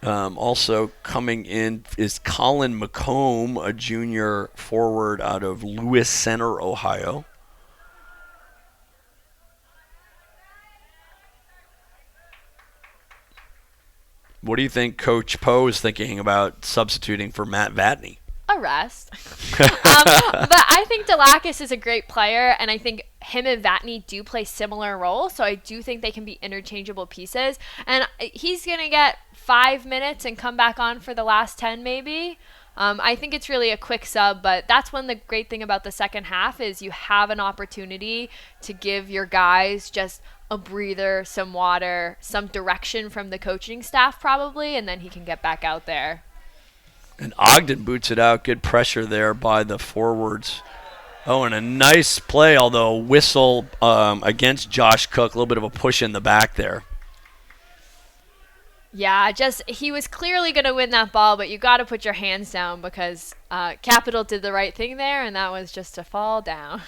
Also coming in is Colin McComb, a junior forward out of Lewis Center, Ohio. What do you think Coach Poe is thinking about substituting for Matt Vatney? A rest. But I think Delakis is a great player, and I think him and Vatney do play similar roles, so I do think they can be interchangeable pieces. And he's going to get 5 minutes and come back on for the last 10 maybe. I think it's really a quick sub, but that's one the great thing about the second half is you have an opportunity to give your guys just a breather, some water, some direction from the coaching staff probably, and then he can get back out there. And Ogden boots it out. Good pressure there by the forwards. Oh, and a nice play, although a whistle against Josh Cook. A little bit of a push in the back there. Yeah, he was clearly going to win that ball, but you got to put your hands down because Capital did the right thing there, and that was just to fall down.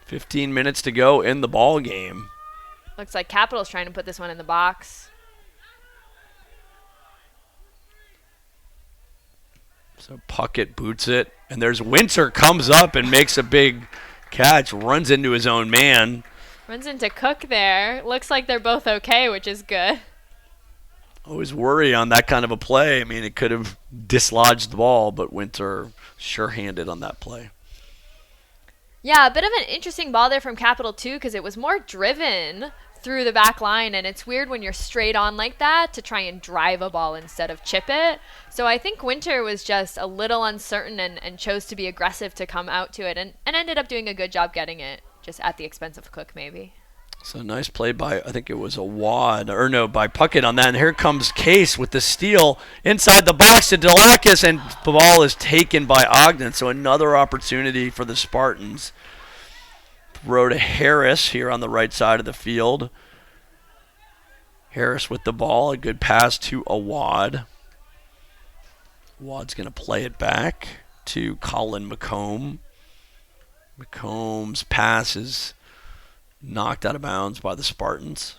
15 minutes to go in the ball game. Looks like Capital's trying to put this one in the box. So Puckett boots it, and there's Winter comes up and makes a big catch, runs into his own man. Runs into Cook there. Looks like they're both okay, which is good. Always worry on that kind of a play. I mean, it could have dislodged the ball, but Winter sure-handed on that play. Yeah, a bit of an interesting ball there from Capital too, because it was more driven through the back line, and it's weird when you're straight on like that to try and drive a ball instead of chip it. So I think Winter was just a little uncertain and chose to be aggressive to come out to it and ended up doing a good job getting it, just at the expense of Cook maybe. So nice play by, I think it was by Puckett on that. And here comes Case with the steal inside the box to Delakis, and the ball is taken by Ogden. So another opportunity for the Spartans. Throw to Harris here on the right side of the field. Harris with the ball, a good pass to Awad. Awad's going to play it back to Colin McComb. McComb's pass is knocked out of bounds by the Spartans.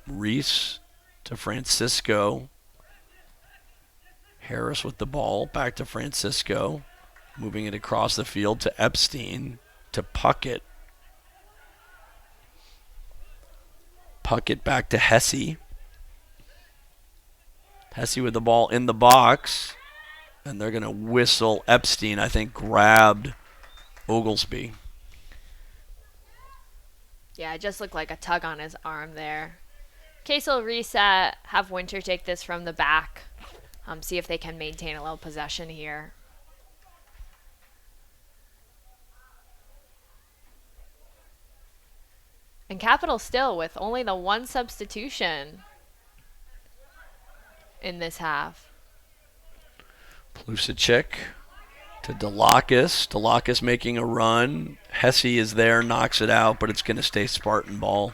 Reese to Francisco. Harris with the ball, back to Francisco. Moving it across the field to Epstein, to Puckett. Puckett back to Hesse. Hesse with the ball in the box. And they're going to whistle. Epstein, I think, grabbed Oglesby. Yeah, it just looked like a tug on his arm there. Case will reset, have Winter take this from the back. See if they can maintain a little possession here. And Capital still with only the one substitution in this half. Plusicek to Delakis. Delakis making a run. Hesse is there, knocks it out, but it's going to stay Spartan ball.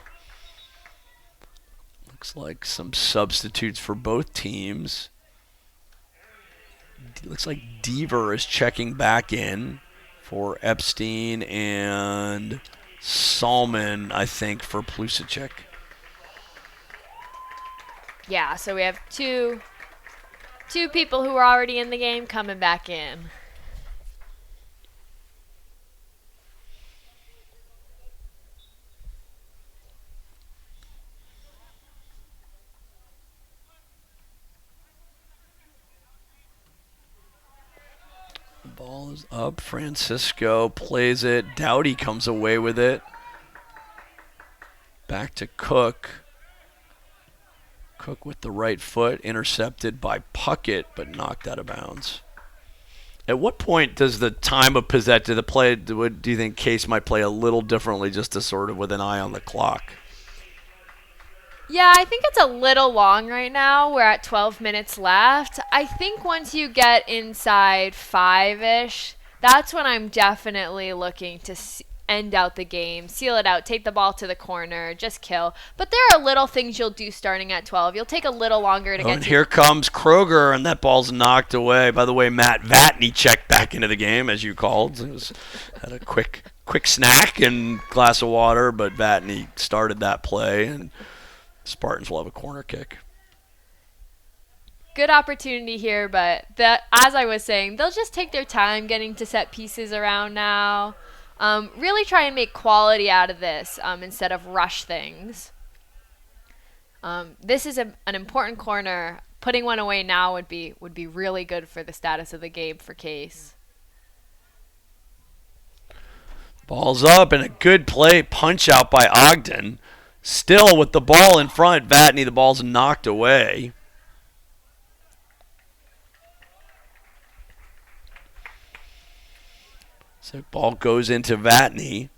Looks like some substitutes for both teams. looks like Deaver is checking back in for Epstein and Salmon, I think, for Plusacek. Yeah, so we have two people who are already in the game coming back in. Ball is up. Francisco plays it. Doughty comes away with it. Back to Cook. Cook with the right foot, intercepted by Puckett, but knocked out of bounds. At what point does the time of possession, the play, do you think Case might play a little differently just to sort of with an eye on the clock? Yeah, I think it's a little long right now. We're at 12 minutes left. I think once you get inside 5-ish, that's when I'm definitely looking to end out the game, seal it out, take the ball to the corner, just kill. But there are little things you'll do starting at 12. You'll take a little longer to get and to. Here comes Kroger, and that ball's knocked away. By the way, Matt Vatney checked back into the game, as you called. Had a quick snack and glass of water, but Vatney started that play, and Spartans will have a corner kick. Good opportunity here, but as I was saying, they'll just take their time getting to set pieces around now. Really try and make quality out of this instead of rush things. This is an important corner. Putting one away now would be really good for the status of the game for Case. Ball's up and a good play, punch out by Ogden. Still with the ball in front, Vatney, the ball's knocked away. So ball goes into Vatney.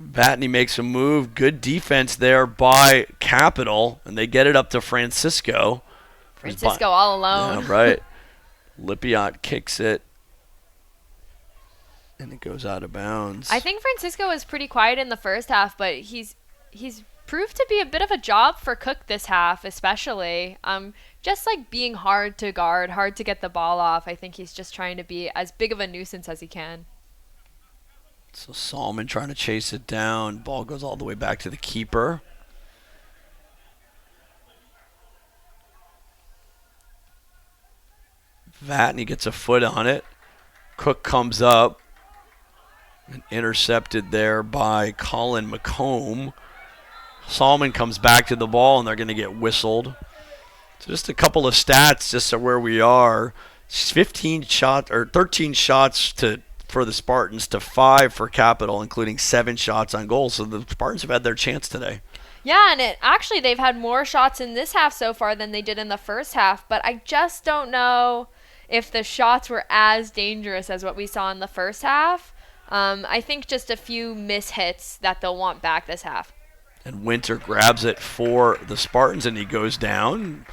Vatney makes a move. Good defense there by Capital, and they get it up to Francisco. Francisco all alone. Yeah, right. Lipiot kicks it, and it goes out of bounds. I think Francisco was pretty quiet in the first half, but he's proved to be a bit of a job for Cook this half, especially. Just like being hard to guard, hard to get the ball off. I think he's just trying to be as big of a nuisance as he can. So Salmon trying to chase it down. Ball goes all the way back to the keeper. Vatney gets a foot on it. Cook comes up and intercepted there by Colin McComb. Salmon comes back to the ball, and they're going to get whistled. So just a couple of stats just to where we are. 13 shots for the Spartans to 5 for Capital, including 7 shots on goal. So the Spartans have had their chance today. Yeah, and they've had more shots in this half so far than they did in the first half, but I just don't know if the shots were as dangerous as what we saw in the first half. I think just a few mishits that they'll want back this half. And Winter grabs it for the Spartans, and he goes down,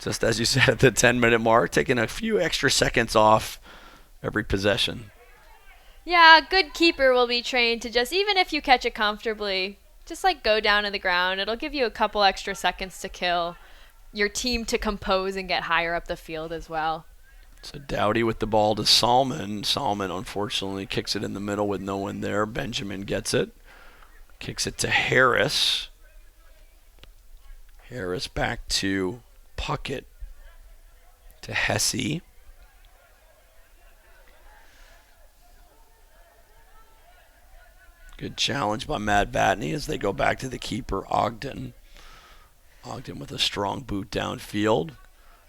just as you said, at the 10-minute mark, taking a few extra seconds off every possession. Yeah, a good keeper will be trained to just, even if you catch it comfortably, just like go down to the ground. It'll give you a couple extra seconds to kill your team to compose and get higher up the field as well. So Doughty with the ball to Salmon. Salmon, unfortunately, kicks it in the middle with no one there. Benjamin gets it. Kicks it to Harris. Harris back to Puckett. To Hesse. Good challenge by Matt Vatney as they go back to the keeper, Ogden. Ogden with a strong boot downfield.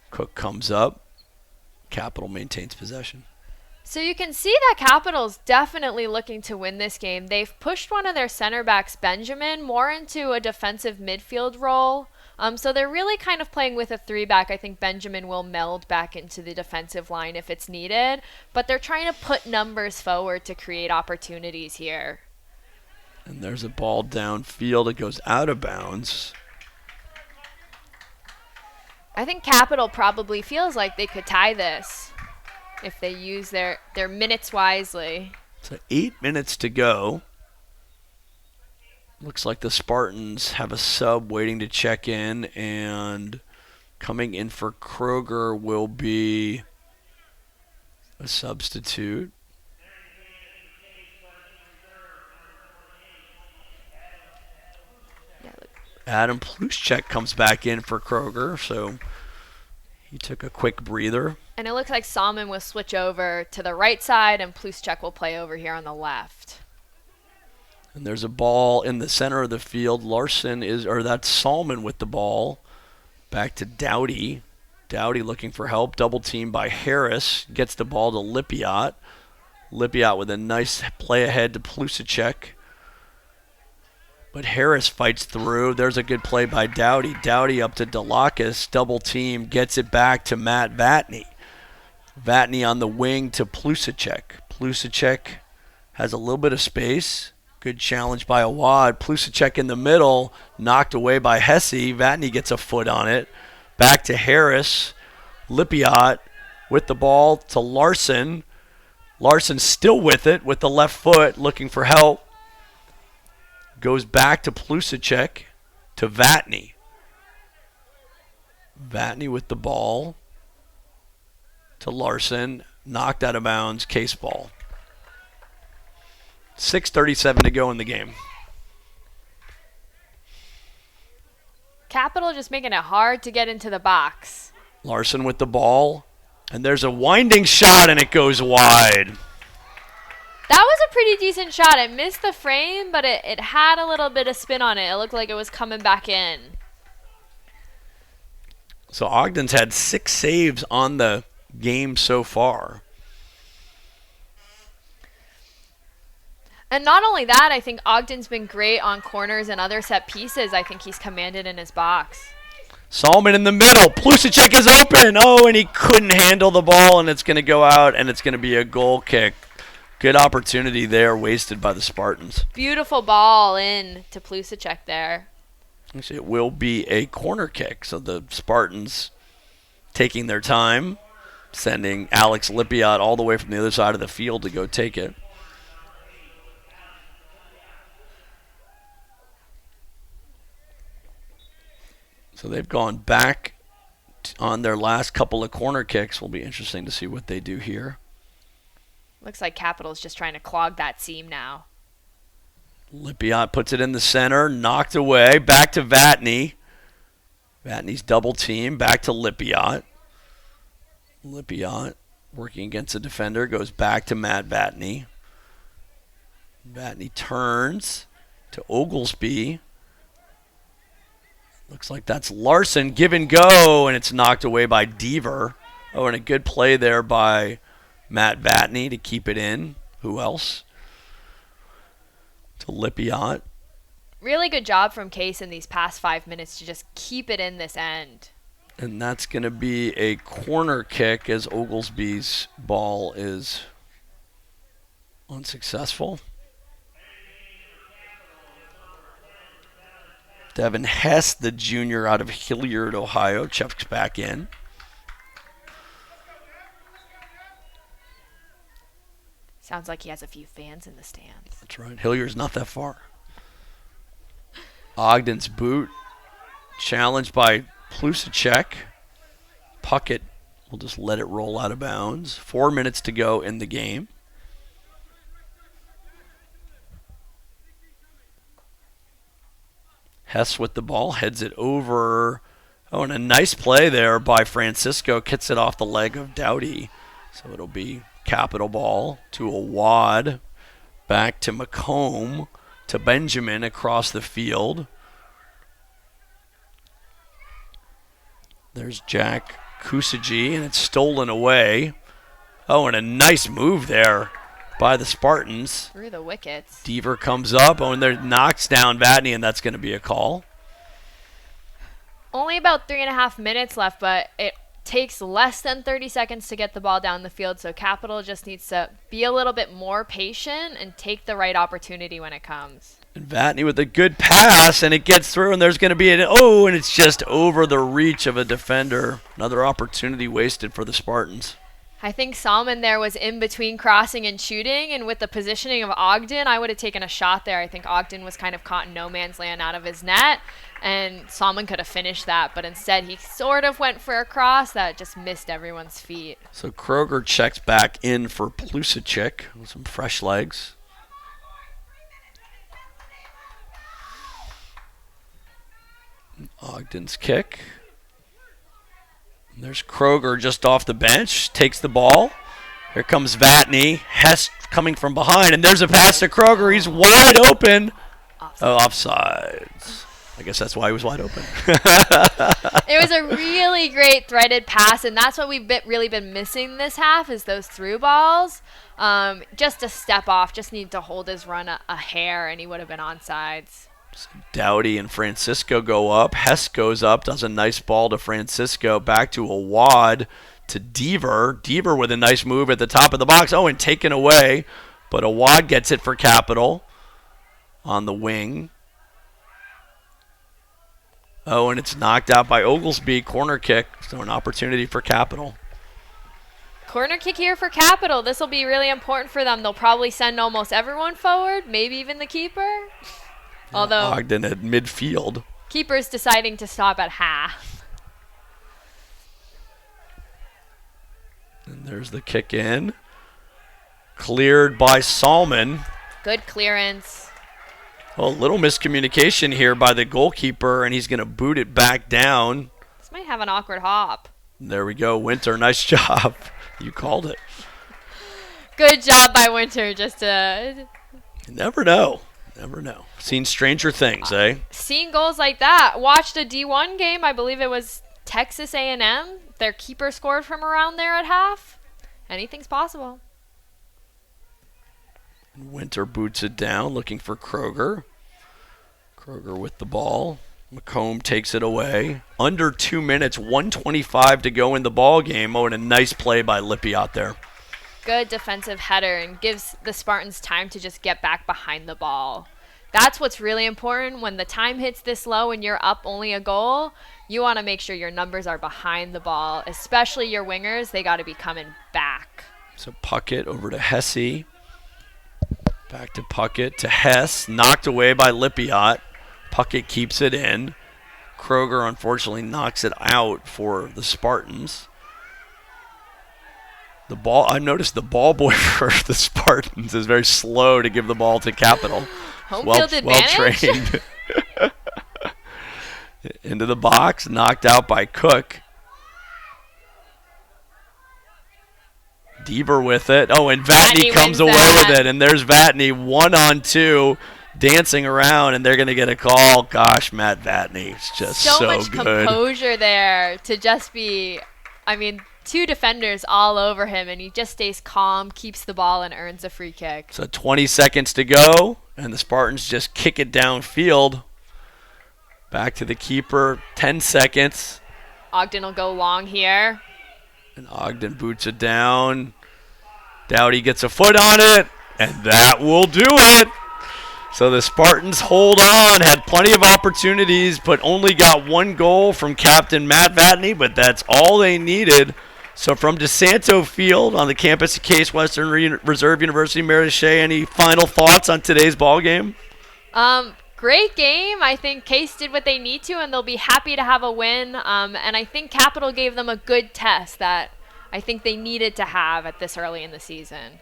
Cook comes up. Capital maintains possession. So you can see that Capital's definitely looking to win this game. They've pushed one of their center backs, Benjamin, more into a defensive midfield role. So they're really kind of playing with a 3-back. I think Benjamin will meld back into the defensive line if it's needed. But they're trying to put numbers forward to create opportunities here. And there's a ball downfield. It goes out of bounds. I think Capital probably feels like they could tie this if they use their minutes wisely. So 8 minutes to go. Looks like the Spartans have a sub waiting to check in, and coming in for Kroger will be A substitute. Adam Pluschek comes back in for Kroger, so he took a quick breather. And it looks like Salmon will switch over to the right side, and Pluschek will play over here on the left. And there's a ball in the center of the field. That's Salmon with the ball. Back to Dowdy. Dowdy looking for help. Double team by Harris. Gets the ball to Lipiot. Lipiot with a nice play ahead to Plusacek. But Harris fights through. There's a good play by Dowdy. Dowdy up to Delakis. Double team. Gets it back to Matt Vatney. Vatney on the wing to Plusacek. Plusacek has a little bit of space. Good challenge by Awad. Plusacek in the middle. Knocked away by Hesse. Vatney gets a foot on it. Back to Harris. Lipiot with the ball to Larson. Larson still with it with the left foot, looking for help. Goes back to Plusacek to Vatney. Vatney with the ball to Larson. Knocked out of bounds. Case ball. 6:37 to go in the game. Capital just making it hard to get into the box. Larson with the ball. And there's a winding shot, and it goes wide. That was a pretty decent shot. It missed the frame, but it had a little bit of spin on it. It looked like it was coming back in. So Ogden's had 6 saves on the game so far. And not only that, I think Ogden's been great on corners and other set pieces. I think he's commanded in his box. Salmon in the middle. Plusacek is open. Oh, and he couldn't handle the ball, and it's going to go out, and it's going to be a goal kick. Good opportunity there, wasted by the Spartans. Beautiful ball in to Plusacek there. Actually, it will be a corner kick, so the Spartans taking their time, sending Alex Lipiot all the way from the other side of the field to go take it. So they've gone back on their last couple of corner kicks. Will be interesting to see what they do here. Looks like Capital's just trying to clog that seam now. Lipiot puts it in the center, knocked away, back to Vatney. Vatney's double team, back to Lipiot. Lipiot working against a defender, goes back to Matt Vatney. Vatney turns to Oglesby. Looks like that's Larson, give and go, and it's knocked away by Deaver. Oh, and a good play there by Matt Vatney to keep it in. Who else? To Lipiot. Really good job from Case in these past 5 minutes to just keep it in this end. And that's going to be a corner kick as Oglesby's ball is unsuccessful. Devin Hess, the junior out of Hilliard, Ohio, checks back in. Sounds like he has a few fans in the stands. That's right. Hilliard's not that far. Ogden's boot. Challenged by Plusacek. Puckett will just let it roll out of bounds. 4 minutes to go in the game. Hess with the ball, heads it over. Oh, and a nice play there by Francisco. Gets it off the leg of Dowdy. So it'll be Capital ball to Awad. Back to McComb. To Benjamin across the field. There's Jack Kusagi, and it's stolen away. Oh, and a nice move there by the Spartans. Through the wickets. Deaver comes up, and there knocks down Vatney, and that's going to be a call. Only about 3.5 minutes left, but it takes less than 30 seconds to get the ball down the field, so Capital just needs to be a little bit more patient and take the right opportunity when it comes. And Vatney with a good pass, and it gets through, and there's going to be and it's just over the reach of a defender. Another opportunity wasted for the Spartans. I think Salmon there was in between crossing and shooting, and with the positioning of Ogden, I would have taken a shot there. I think Ogden was kind of caught in no man's land out of his net, and Salmon could have finished that, but instead he sort of went for a cross that just missed everyone's feet. So Kroger checks back in for Pulisic with some fresh legs. Ogden's kick. There's Kroger just off the bench, takes the ball. Here comes Vatney. Hess coming from behind, and there's a pass to Kroger. He's wide open. Offsides. I guess that's why he was wide open. It was a really great threaded pass, and that's what we've really been missing this half is those through balls. Just a step off, just need to hold his run a hair, and he would have been onside. Dowdy and Francisco go up. Hess goes up, does a nice ball to Francisco. Back to a wad to Deaver. Deaver with a nice move at the top of the box. Oh, and taken away. But a wad gets it for Capital on the wing. Oh, and it's knocked out by Oglesby. Corner kick. So an opportunity for Capital. Corner kick here for Capital. This will be really important for them. They'll probably send almost everyone forward, maybe even the keeper. Although Ogden at midfield. Keeper's deciding to stop at half. And there's the kick in. Cleared by Salmon. Good clearance. Well, a little miscommunication here by the goalkeeper, and he's going to boot it back down. This might have an awkward hop. There we go. Winter, nice job. You called it. Good job by Winter just to... You never know. Never know. Seen stranger things, eh? Seeing goals like that. Watched a D1 game. I believe it was Texas A&M. Their keeper scored from around there at half. Anything's possible. Winter boots it down, looking for Kroger. Kroger with the ball. McComb takes it away. Under 2 minutes, 1:25 to go in the ball game. Oh, and a nice play by Lippi out there. Good defensive header and gives the Spartans time to just get back behind the ball. That's what's really important. When the time hits this low and you're up only a goal, you want to make sure your numbers are behind the ball, especially your wingers. They got to be coming back. So Puckett over to Hesse. Back to Puckett to Hess. Knocked away by Lippiot. Puckett keeps it in. Kroger unfortunately knocks it out for the Spartans. The ball, I noticed the ball boy for the Spartans is very slow to give the ball to Capital. Home field advantage. Well trained. Into the box, knocked out by Cook. Deaver with it. Oh, and Vatney comes away with it, and there's Vatney 1-on-2 dancing around, and they're going to get a call. Gosh, Matt Vatney is just so much good. Composure there to just be, I mean, two defenders all over him, and he just stays calm, keeps the ball, and earns a free kick. So 20 seconds to go, and the Spartans just kick it downfield. Back to the keeper, 10 seconds. Ogden will go long here. And Ogden boots it down. Dowdy gets a foot on it, and that will do it. So the Spartans hold on, had plenty of opportunities, but only got one goal from Captain Matt Vatney, but that's all they needed. So from DeSanto Field on the campus of Case Western Reserve University, Meredith Shea, any final thoughts on today's ball game? Great game. I think Case did what they need to, and they'll be happy to have a win. And I think Capital gave them a good test that I think they needed to have at this early in the season.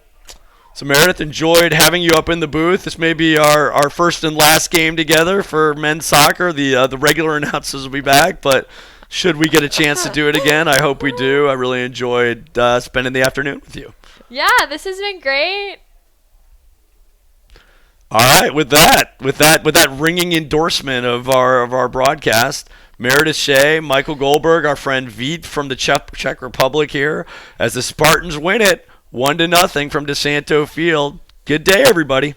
So Meredith, enjoyed having you up in the booth. This may be our first and last game together for men's soccer. The regular announcers will be back, but should we get a chance to do it again, I hope we do. I really enjoyed spending the afternoon with you. Yeah, this has been great. All right, with that ringing endorsement of our broadcast, Meredith Shea, Michael Goldberg, our friend Vít from the Czech Republic here, as the Spartans win it 1-0 from DeSanto Field. Good day, everybody.